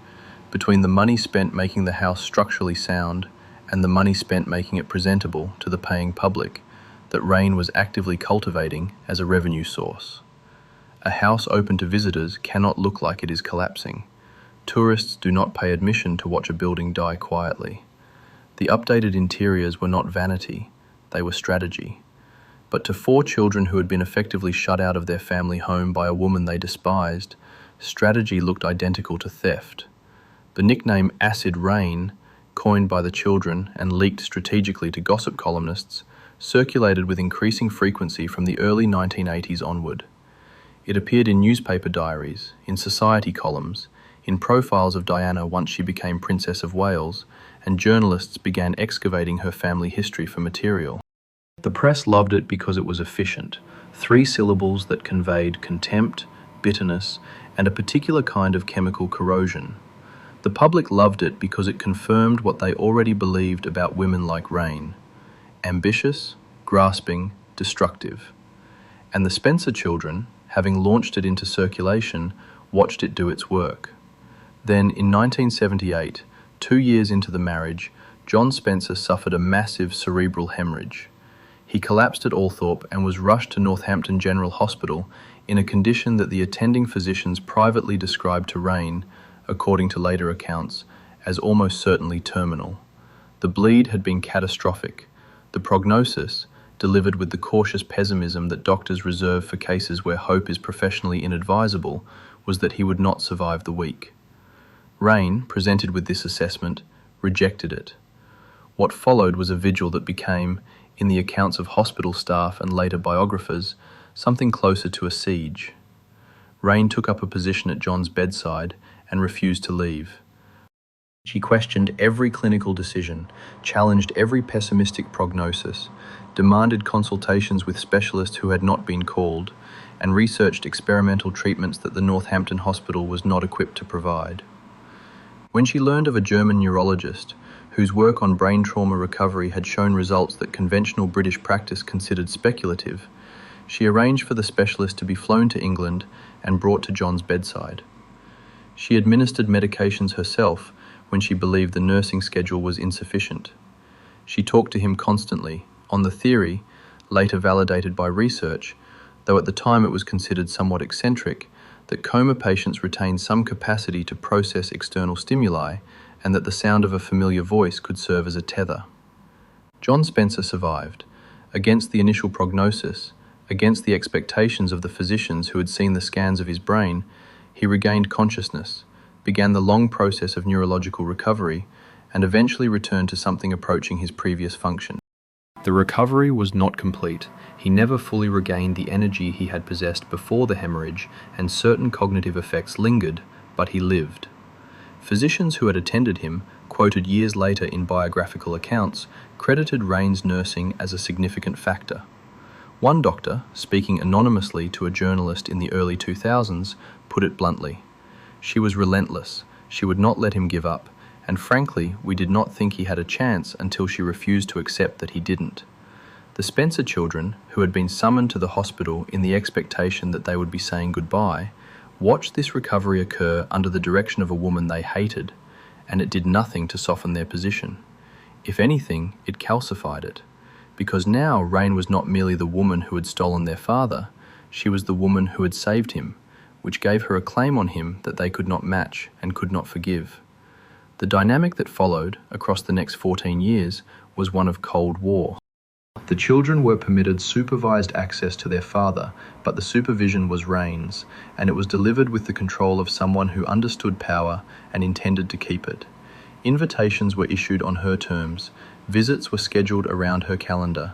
between the money spent making the house structurally sound and the money spent making it presentable to the paying public that Raine was actively cultivating as a revenue source. A house open to visitors cannot look like it is collapsing. Tourists do not pay admission to watch a building die quietly. The updated interiors were not vanity, they were strategy. But to 4 children who had been effectively shut out of their family home by a woman they despised, strategy looked identical to theft. The nickname Acid Raine, coined by the children and leaked strategically to gossip columnists, circulated with increasing frequency from the early 1980s onward. It appeared in newspaper diaries, in society columns, in profiles of Diana once she became Princess of Wales, and journalists began excavating her family history for material. The press loved it because it was efficient, 3 syllables that conveyed contempt, bitterness, and a particular kind of chemical corrosion. The public loved it because it confirmed what they already believed about women like Raine: ambitious, grasping, destructive. And the Spencer children, having launched it into circulation, watched it do its work. Then, in 1978, 2 years into the marriage, John Spencer suffered a massive cerebral hemorrhage. He collapsed at Althorpe and was rushed to Northampton General Hospital in a condition that the attending physicians privately described to Raine, according to later accounts, as almost certainly terminal. The bleed had been catastrophic. The prognosis, delivered with the cautious pessimism that doctors reserve for cases where hope is professionally inadvisable, was that he would not survive the week. Raine, presented with this assessment, rejected it. What followed was a vigil that became, in the accounts of hospital staff and later biographers, something closer to a siege. Raine took up a position at John's bedside and refused to leave. She questioned every clinical decision, challenged every pessimistic prognosis, demanded consultations with specialists who had not been called, and researched experimental treatments that the Northampton Hospital was not equipped to provide. When she learned of a German neurologist whose work on brain trauma recovery had shown results that conventional British practice considered speculative, she arranged for the specialist to be flown to England and brought to John's bedside. She administered medications herself when she believed the nursing schedule was insufficient. She talked to him constantly, on the theory, later validated by research, though at the time it was considered somewhat eccentric, that coma patients retain some capacity to process external stimuli and that the sound of a familiar voice could serve as a tether. John Spencer survived. Against the initial prognosis, against the expectations of the physicians who had seen the scans of his brain, he regained consciousness, began the long process of neurological recovery, and eventually returned to something approaching his previous function. The recovery was not complete. He never fully regained the energy he had possessed before the hemorrhage, and certain cognitive effects lingered, but he lived. Physicians who had attended him, quoted years later in biographical accounts, credited Raine's nursing as a significant factor. One doctor, speaking anonymously to a journalist in the early 2000s, put it bluntly. She was relentless. She would not let him give up, and frankly, we did not think he had a chance until she refused to accept that he didn't. The Spencer children, who had been summoned to the hospital in the expectation that they would be saying goodbye, watched this recovery occur under the direction of a woman they hated, and it did nothing to soften their position. If anything, it calcified it, because now Raine was not merely the woman who had stolen their father, she was the woman who had saved him, which gave her a claim on him that they could not match and could not forgive. The dynamic that followed, across the next 14 years, was one of Cold War. The children were permitted supervised access to their father, but the supervision was Raine's, and it was delivered with the control of someone who understood power and intended to keep it. Invitations were issued on her terms, visits were scheduled around her calendar,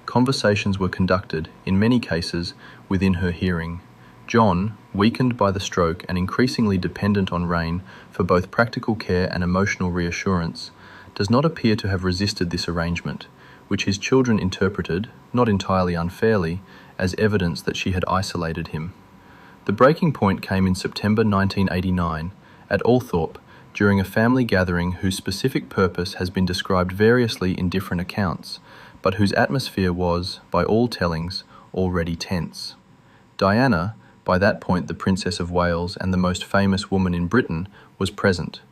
conversations were conducted, in many cases, within her hearing. John, weakened by the stroke and increasingly dependent on Raine for both practical care and emotional reassurance, does not appear to have resisted this arrangement, which his children interpreted, not entirely unfairly, as evidence that she had isolated him. The breaking point came in September 1989, at Althorpe, during a family gathering whose specific purpose has been described variously in different accounts, but whose atmosphere was, by all tellings, already tense. Diana, by that point the Princess of Wales and the most famous woman in Britain, was present.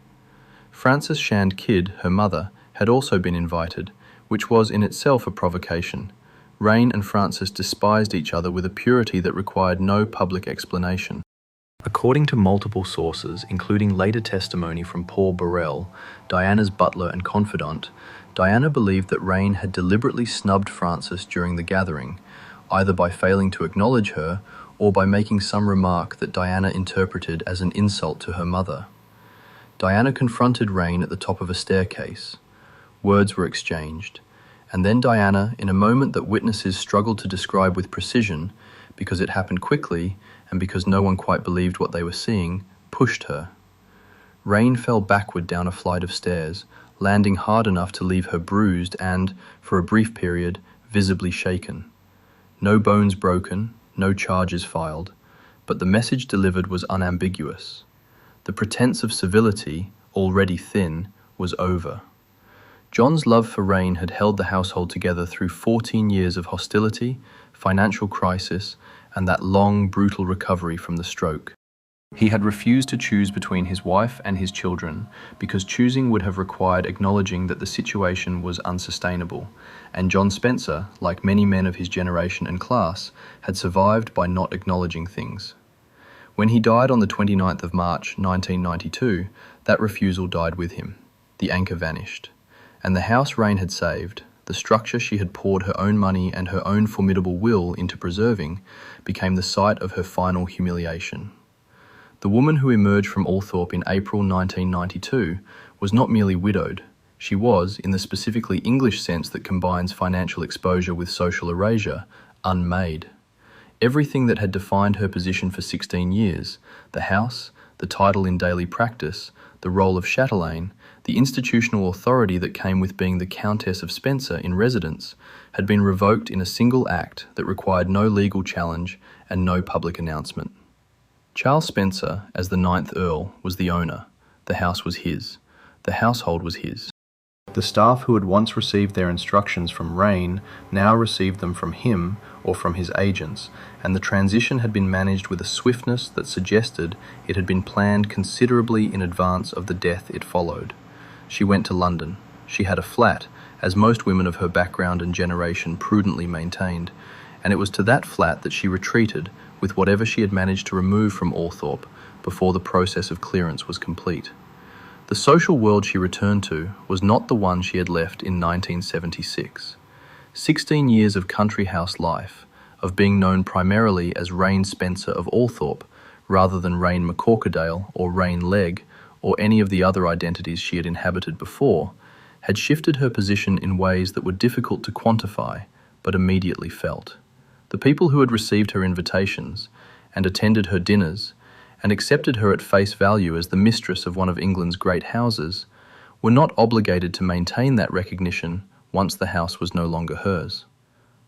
Frances Shand Kidd, her mother, had also been invited, which was in itself a provocation. Raine and Frances despised each other with a purity that required no public explanation. According to multiple sources, including later testimony from Paul Burrell, Diana's butler and confidant, Diana believed that Raine had deliberately snubbed Frances during the gathering, either by failing to acknowledge her or by making some remark that Diana interpreted as an insult to her mother. Diana confronted Raine at the top of a staircase. Words were exchanged, and then Diana, in a moment that witnesses struggled to describe with precision, because it happened quickly and because no one quite believed what they were seeing, pushed her. Raine fell backward down a flight of stairs, landing hard enough to leave her bruised and, for a brief period, visibly shaken. No bones broken, no charges filed, but the message delivered was unambiguous. The pretense of civility, already thin, was over. John's love for Raine had held the household together through 14 years of hostility, financial crisis, and that long, brutal recovery from the stroke. He had refused to choose between his wife and his children because choosing would have required acknowledging that the situation was unsustainable, and John Spencer, like many men of his generation and class, had survived by not acknowledging things. When he died on the 29th of March 1992, that refusal died with him. The anchor vanished. And the house Raine had saved, the structure she had poured her own money and her own formidable will into preserving, became the site of her final humiliation. The woman who emerged from Althorpe in April 1992 was not merely widowed. She was, in the specifically English sense that combines financial exposure with social erasure, unmade. Everything that had defined her position for 16 years, the house, the title in daily practice, the role of chatelaine, the institutional authority that came with being the Countess of Spencer in residence, had been revoked in a single act that required no legal challenge and no public announcement. Charles Spencer, as the 9th Earl, was the owner. The house was his. The household was his. The staff who had once received their instructions from Raine now received them from him or from his agents, and the transition had been managed with a swiftness that suggested it had been planned considerably in advance of the death it followed. She went to London. She had a flat, as most women of her background and generation prudently maintained, and it was to that flat that she retreated with whatever she had managed to remove from Althorpe before the process of clearance was complete. The social world she returned to was not the one she had left in 1976. 16 years of country house life, of being known primarily as Raine Spencer of Althorpe, rather than Raine McCorquodale or Raine Legg, or any of the other identities she had inhabited before, had shifted her position in ways that were difficult to quantify, but immediately felt. The people who had received her invitations, and attended her dinners, and accepted her at face value as the mistress of one of England's great houses, were not obligated to maintain that recognition once the house was no longer hers.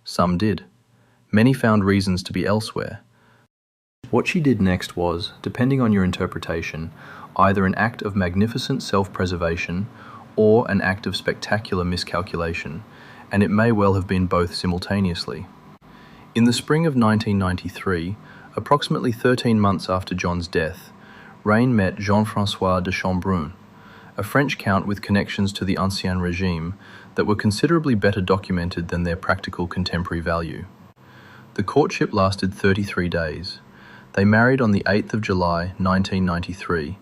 Some did. Many found reasons to be elsewhere. What she did next was, depending on your interpretation, either an act of magnificent self-preservation or an act of spectacular miscalculation, and it may well have been both simultaneously. In the spring of 1993, approximately 13 months after John's death, Raine met Jean-François de Chambrun, a French count with connections to the Ancien Régime that were considerably better documented than their practical contemporary value. The courtship lasted 33 days. They married on the 8th of July, 1993,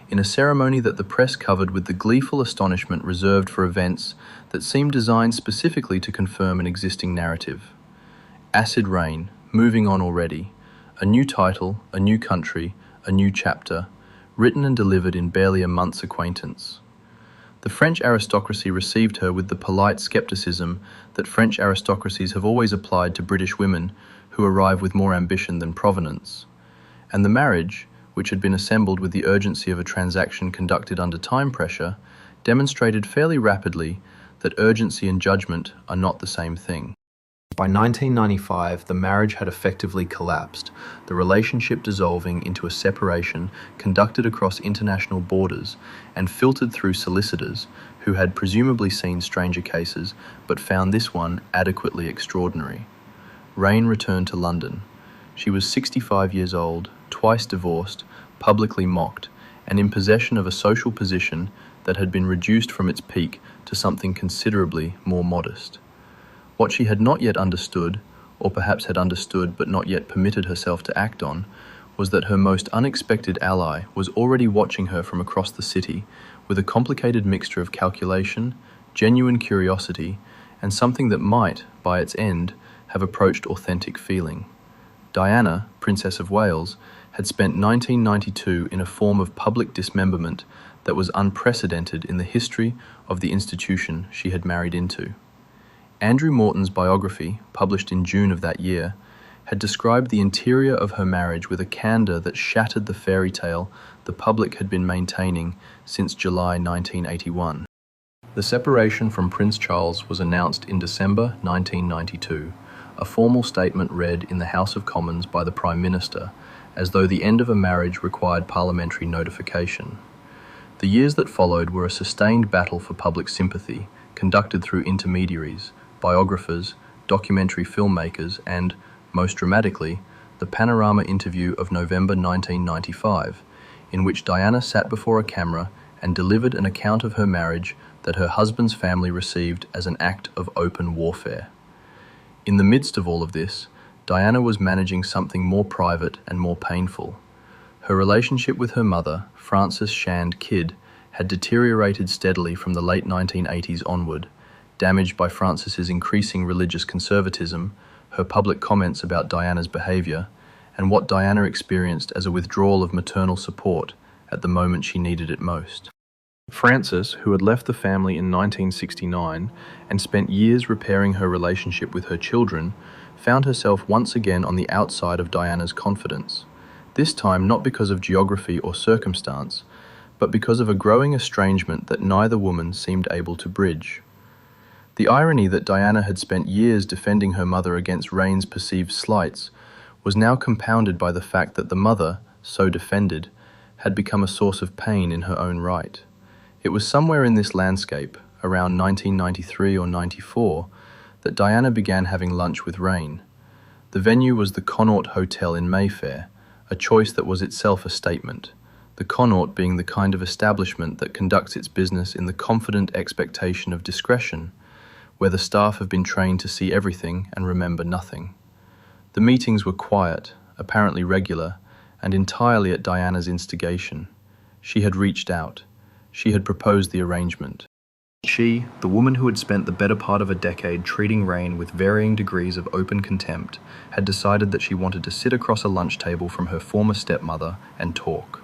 in a ceremony that the press covered with the gleeful astonishment reserved for events that seemed designed specifically to confirm an existing narrative. Acid Rain, moving on already, a new title, a new country, a new chapter, written and delivered in barely a month's acquaintance. The French aristocracy received her with the polite skepticism that French aristocracies have always applied to British women who arrive with more ambition than provenance. And the marriage, which had been assembled with the urgency of a transaction conducted under time pressure, demonstrated fairly rapidly that urgency and judgment are not the same thing. By 1995, the marriage had effectively collapsed, the relationship dissolving into a separation conducted across international borders and filtered through solicitors who had presumably seen stranger cases but found this one adequately extraordinary. Raine returned to London. She was 65 years old, twice divorced, publicly mocked, and in possession of a social position that had been reduced from its peak to something considerably more modest. What she had not yet understood, or perhaps had understood but not yet permitted herself to act on, was that her most unexpected ally was already watching her from across the city with a complicated mixture of calculation, genuine curiosity, and something that might, by its end, have approached authentic feeling. Diana, Princess of Wales, had spent 1992 in a form of public dismemberment that was unprecedented in the history of the institution she had married into. Andrew Morton's biography, published in June of that year, had described the interior of her marriage with a candour that shattered the fairy tale the public had been maintaining since July 1981. The separation from Prince Charles was announced in December 1992, a formal statement read in the House of Commons by the Prime Minister, as though the end of a marriage required parliamentary notification. The years that followed were a sustained battle for public sympathy, conducted through intermediaries, biographers, documentary filmmakers, and, most dramatically, the Panorama interview of November 1995, in which Diana sat before a camera and delivered an account of her marriage that her husband's family received as an act of open warfare. In the midst of all of this, Diana was managing something more private and more painful. Her relationship with her mother, Frances Shand Kidd, had deteriorated steadily from the late 1980s onward, damaged by Frances's increasing religious conservatism, her public comments about Diana's behaviour, and what Diana experienced as a withdrawal of maternal support at the moment she needed it most. Frances, who had left the family in 1969 and spent years repairing her relationship with her children, found herself once again on the outside of Diana's confidence, this time not because of geography or circumstance, but because of a growing estrangement that neither woman seemed able to bridge. The irony that Diana had spent years defending her mother against Raine's perceived slights was now compounded by the fact that the mother, so defended, had become a source of pain in her own right. It was somewhere in this landscape, around 1993 or 94, that Diana began having lunch with Raine. The venue was the Connaught Hotel in Mayfair, a choice that was itself a statement, the Connaught being the kind of establishment that conducts its business in the confident expectation of discretion, where the staff have been trained to see everything and remember nothing. The meetings were quiet, apparently regular, and entirely at Diana's instigation. She had reached out. She had proposed the arrangement. She, the woman who had spent the better part of a decade treating Raine with varying degrees of open contempt, had decided that she wanted to sit across a lunch table from her former stepmother and talk.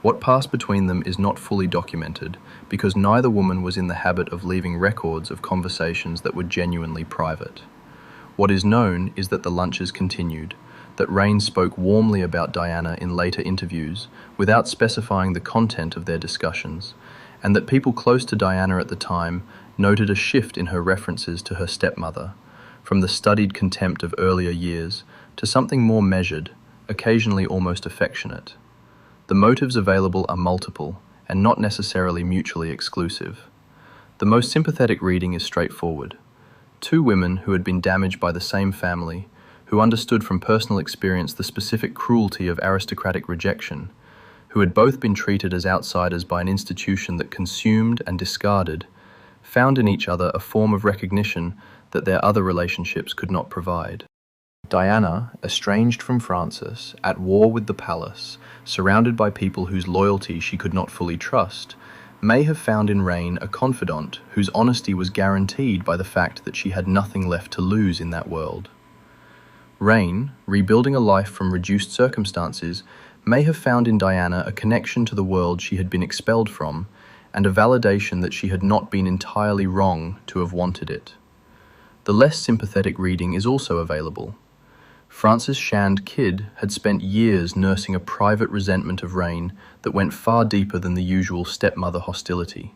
What passed between them is not fully documented, because neither woman was in the habit of leaving records of conversations that were genuinely private. What is known is that the lunches continued, that Raine spoke warmly about Diana in later interviews, without specifying the content of their discussions, and that people close to Diana at the time noted a shift in her references to her stepmother, from the studied contempt of earlier years to something more measured, occasionally almost affectionate. The motives available are multiple and not necessarily mutually exclusive. The most sympathetic reading is straightforward. Two women who had been damaged by the same family, who understood from personal experience the specific cruelty of aristocratic rejection, who had both been treated as outsiders by an institution that consumed and discarded, found in each other a form of recognition that their other relationships could not provide. Diana, estranged from Francis, at war with the palace, surrounded by people whose loyalty she could not fully trust, may have found in Raine a confidant whose honesty was guaranteed by the fact that she had nothing left to lose in that world. Raine, rebuilding a life from reduced circumstances, may have found in Diana a connection to the world she had been expelled from, and a validation that she had not been entirely wrong to have wanted it. The less sympathetic reading is also available. Francis Shand Kidd had spent years nursing a private resentment of Raine that went far deeper than the usual stepmother hostility.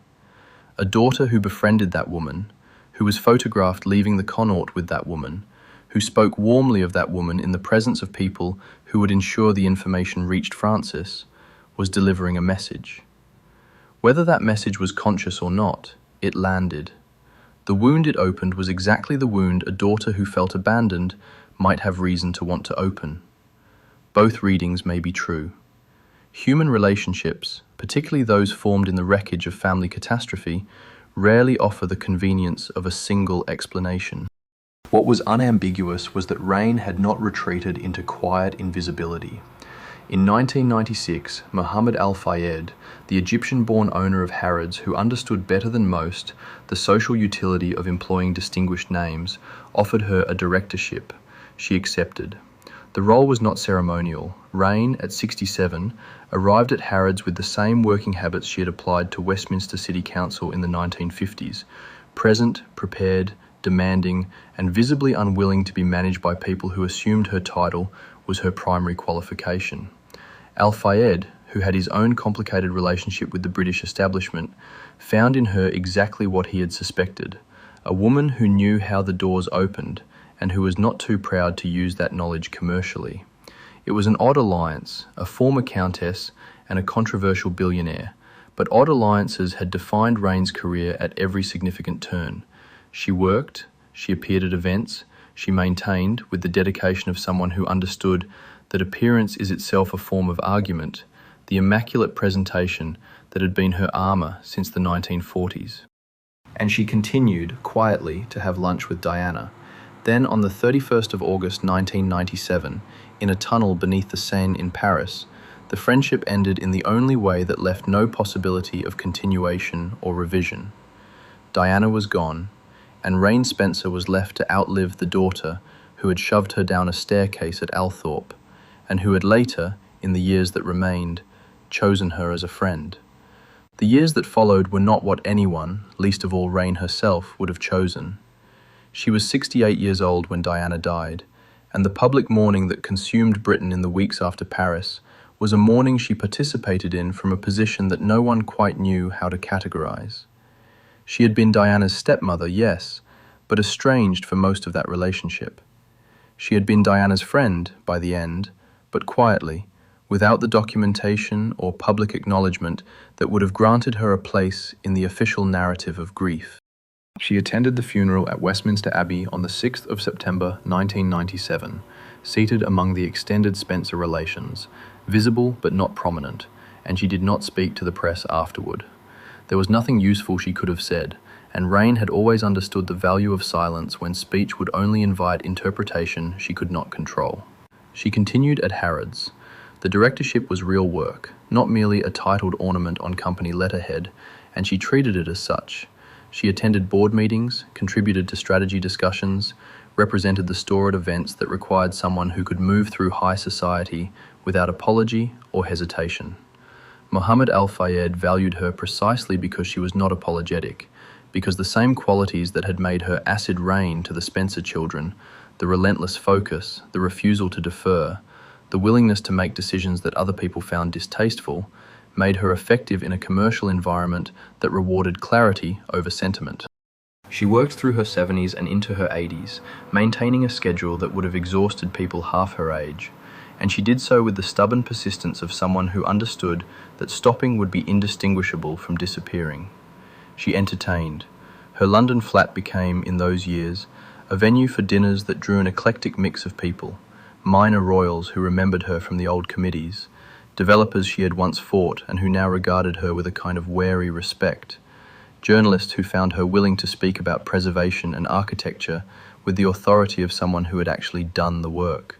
A daughter who befriended that woman, who was photographed leaving the Connaught with that woman, who spoke warmly of that woman in the presence of people who would ensure the information reached Francis, was delivering a message. Whether that message was conscious or not, it landed. The wound it opened was exactly the wound a daughter who felt abandoned might have reason to want to open. Both readings may be true. Human relationships, particularly those formed in the wreckage of family catastrophe, rarely offer the convenience of a single explanation. What was unambiguous was that Raine had not retreated into quiet invisibility. In 1996, Muhammad al-Fayed, the Egyptian-born owner of Harrods who understood better than most the social utility of employing distinguished names, offered her a directorship. She accepted. The role was not ceremonial. Raine, at 67, arrived at Harrods with the same working habits she had applied to Westminster City Council in the 1950s, present, prepared, demanding, and visibly unwilling to be managed by people who assumed her title was her primary qualification. Al-Fayed, who had his own complicated relationship with the British establishment, found in her exactly what he had suspected, a woman who knew how the doors opened, and who was not too proud to use that knowledge commercially. It was an odd alliance, a former countess and a controversial billionaire, but odd alliances had defined Raine's career at every significant turn. She worked, she appeared at events, she maintained, with the dedication of someone who understood that appearance is itself a form of argument, the immaculate presentation that had been her armour since the 1940s. And she continued, quietly, to have lunch with Diana. Then, on the 31st of August 1997, in a tunnel beneath the Seine in Paris, the friendship ended in the only way that left no possibility of continuation or revision. Diana was gone, and Raine Spencer was left to outlive the daughter who had shoved her down a staircase at Althorpe, and who had later, in the years that remained, chosen her as a friend. The years that followed were not what anyone, least of all Raine herself, would have chosen. She was 68 years old when Diana died, and the public mourning that consumed Britain in the weeks after Paris was a mourning she participated in from a position that no one quite knew how to categorize. She had been Diana's stepmother, yes, but estranged for most of that relationship. She had been Diana's friend, by the end, but quietly, without the documentation or public acknowledgement that would have granted her a place in the official narrative of grief. She attended the funeral at Westminster Abbey on the 6th of September 1997, seated among the extended Spencer relations, visible but not prominent, and she did not speak to the press afterward. There was nothing useful she could have said, and Raine had always understood the value of silence when speech would only invite interpretation she could not control. She continued at Harrods. The directorship was real work, not merely a titled ornament on company letterhead, and she treated it as such. She attended board meetings, contributed to strategy discussions, represented the store at events that required someone who could move through high society without apology or hesitation. Mohammed Al-Fayed valued her precisely because she was not apologetic, because the same qualities that had made her acid rain to the Spencer children, the relentless focus, the refusal to defer, the willingness to make decisions that other people found distasteful, made her effective in a commercial environment that rewarded clarity over sentiment. She worked through her 70s and into her 80s, maintaining a schedule that would have exhausted people half her age, and she did so with the stubborn persistence of someone who understood that stopping would be indistinguishable from disappearing. She entertained. Her London flat became, in those years, a venue for dinners that drew an eclectic mix of people, minor royals who remembered her from the old committees, developers she had once fought and who now regarded her with a kind of wary respect, journalists who found her willing to speak about preservation and architecture with the authority of someone who had actually done the work.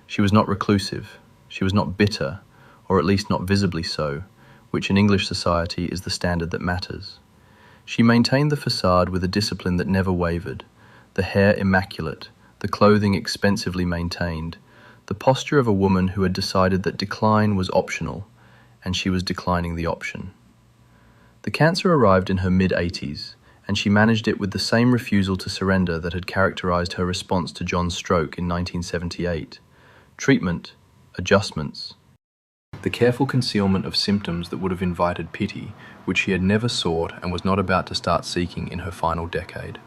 She was not reclusive, she was not bitter, or at least not visibly so, which in English society is the standard that matters. She maintained the facade with a discipline that never wavered, the hair immaculate, the clothing expensively maintained, the posture of a woman who had decided that decline was optional, and she was declining the option. The cancer arrived in her mid-80s, and she managed it with the same refusal to surrender that had characterized her response to John's stroke in 1978. Treatment, adjustments. The careful concealment of symptoms that would have invited pity, which she had never sought and was not about to start seeking in her final decade.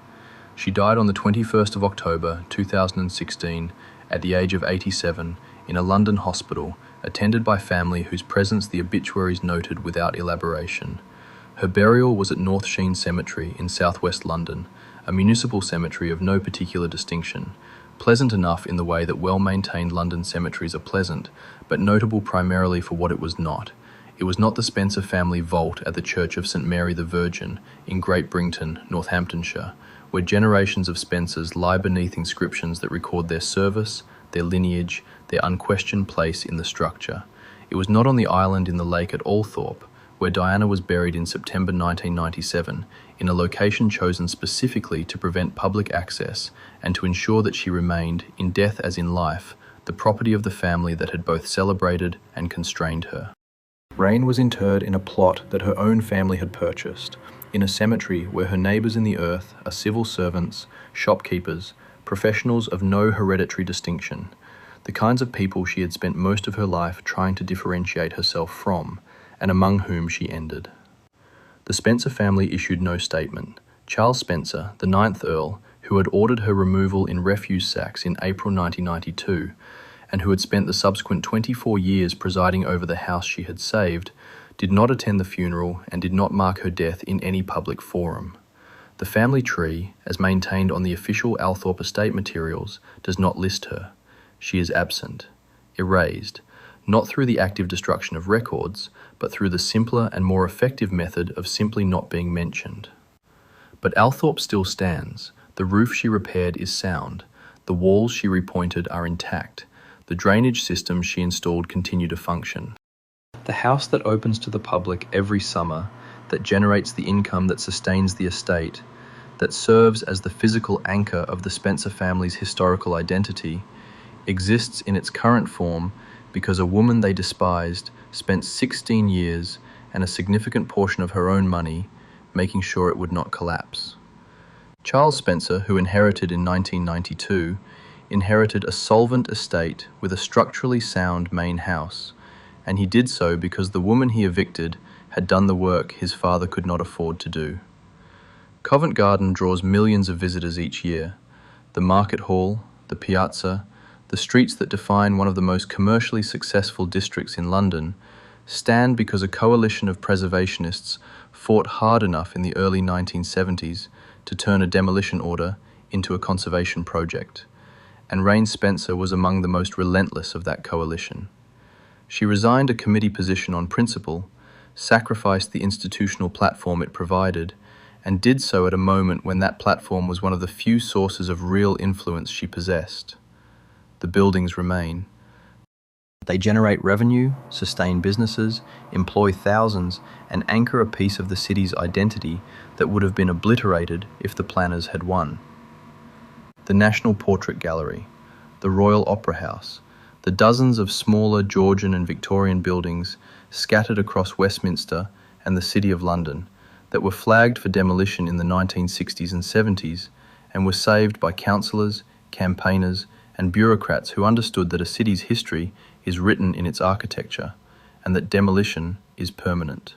She died on the 21st of October 2016 at the age of 87 in a London hospital, attended by family whose presence the obituaries noted without elaboration. Her burial was at North Sheen Cemetery in southwest London, a municipal cemetery of no particular distinction, pleasant enough in the way that well-maintained London cemeteries are pleasant, but notable primarily for what it was not. It was not the Spencer family vault at the Church of St Mary the Virgin in Great Brington, Northamptonshire, where generations of Spencers lie beneath inscriptions that record their service, their lineage, their unquestioned place in the structure. It was not on the island in the lake at Althorpe, where Diana was buried in September 1997, in a location chosen specifically to prevent public access and to ensure that she remained, in death as in life, the property of the family that had both celebrated and constrained her. Raine was interred in a plot that her own family had purchased, in a cemetery where her neighbours in the earth are civil servants, shopkeepers, professionals of no hereditary distinction, the kinds of people she had spent most of her life trying to differentiate herself from, and among whom she ended. The Spencer family issued no statement. Charles Spencer, the 9th Earl, who had ordered her removal in refuse sacks in April 1992, and who had spent the subsequent 24 years presiding over the house she had saved, did not attend the funeral and did not mark her death in any public forum. The family tree, as maintained on the official Althorpe estate materials, does not list her. She is absent, erased, not through the active destruction of records, but through the simpler and more effective method of simply not being mentioned. But Althorpe still stands. The roof she repaired is sound. The walls she repointed are intact. The drainage systems she installed continue to function. The house that opens to the public every summer, that generates the income that sustains the estate, that serves as the physical anchor of the Spencer family's historical identity, exists in its current form because a woman they despised spent 16 years and a significant portion of her own money making sure it would not collapse. Charles Spencer, who inherited in 1992, inherited a solvent estate with a structurally sound main house, and he did so because the woman he evicted had done the work his father could not afford to do. Covent Garden draws millions of visitors each year. The market hall, the piazza, The streets that define one of the most commercially successful districts in London stand because a coalition of preservationists fought hard enough in the early 1970s to turn a demolition order into a conservation project, and Raine Spencer was among the most relentless of that coalition. She resigned a committee position on principle, sacrificed the institutional platform it provided, and did so at a moment when that platform was one of the few sources of real influence she possessed. The buildings remain. They generate revenue, sustain businesses, employ thousands, and anchor a piece of the city's identity that would have been obliterated if the planners had won. The National Portrait Gallery, the Royal Opera House, the dozens of smaller Georgian and Victorian buildings scattered across Westminster and the City of London that were flagged for demolition in the 1960s and 70s and were saved by councillors, campaigners, and bureaucrats who understood that a city's history is written in its architecture and that demolition is permanent.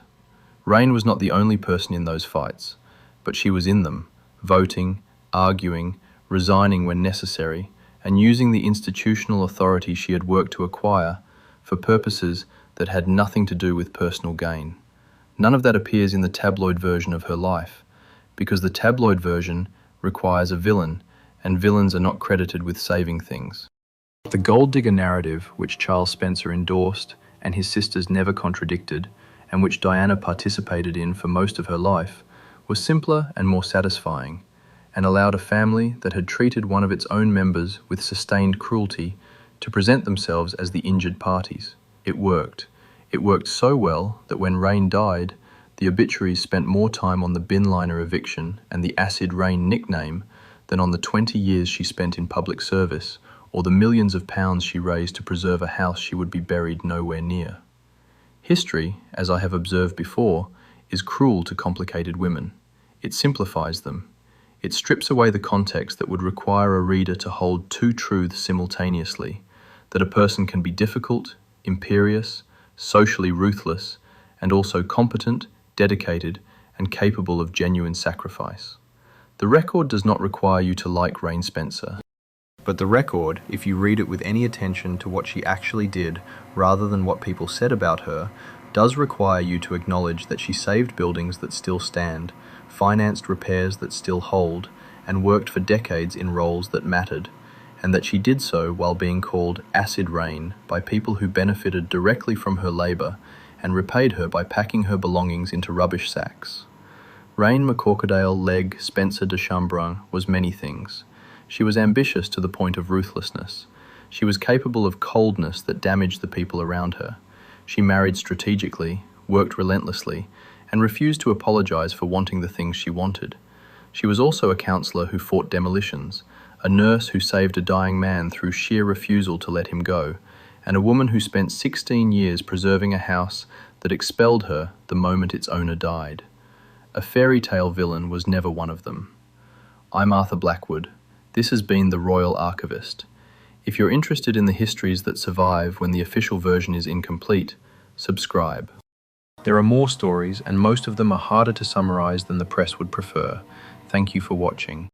Raine was not the only person in those fights, but she was in them, voting, arguing, resigning when necessary, and using the institutional authority she had worked to acquire for purposes that had nothing to do with personal gain. None of that appears in the tabloid version of her life, because the tabloid version requires a villain, and villains are not credited with saving things. The gold digger narrative, which Charles Spencer endorsed and his sisters never contradicted, and which Diana participated in for most of her life, was simpler and more satisfying, and allowed a family that had treated one of its own members with sustained cruelty to present themselves as the injured parties. It worked. It worked so well that when Raine died, the obituaries spent more time on the bin liner eviction and the Acid Raine nickname than on the 20 years she spent in public service or the millions of pounds she raised to preserve a house she would be buried nowhere near. History, as I have observed before, is cruel to complicated women. It simplifies them. It strips away the context that would require a reader to hold two truths simultaneously, that a person can be difficult, imperious, socially ruthless, and also competent, dedicated, and capable of genuine sacrifice. The record does not require you to like Raine Spencer, but the record, if you read it with any attention to what she actually did rather than what people said about her, does require you to acknowledge that she saved buildings that still stand, financed repairs that still hold, and worked for decades in roles that mattered, and that she did so while being called Acid Raine by people who benefited directly from her labour and repaid her by packing her belongings into rubbish sacks. Raine McCorquodale Legge Spencer de Chambrun was many things. She was ambitious to the point of ruthlessness. She was capable of coldness that damaged the people around her. She married strategically, worked relentlessly, and refused to apologise for wanting the things she wanted. She was also a counsellor who fought demolitions, a nurse who saved a dying man through sheer refusal to let him go, and a woman who spent 16 years preserving a house that expelled her the moment its owner died. A fairy tale villain was never one of them. I'm Arthur Blackwood. This has been The Royal Archivist. If you're interested in the histories that survive when the official version is incomplete, subscribe. There are more stories, and most of them are harder to summarize than the press would prefer. Thank you for watching.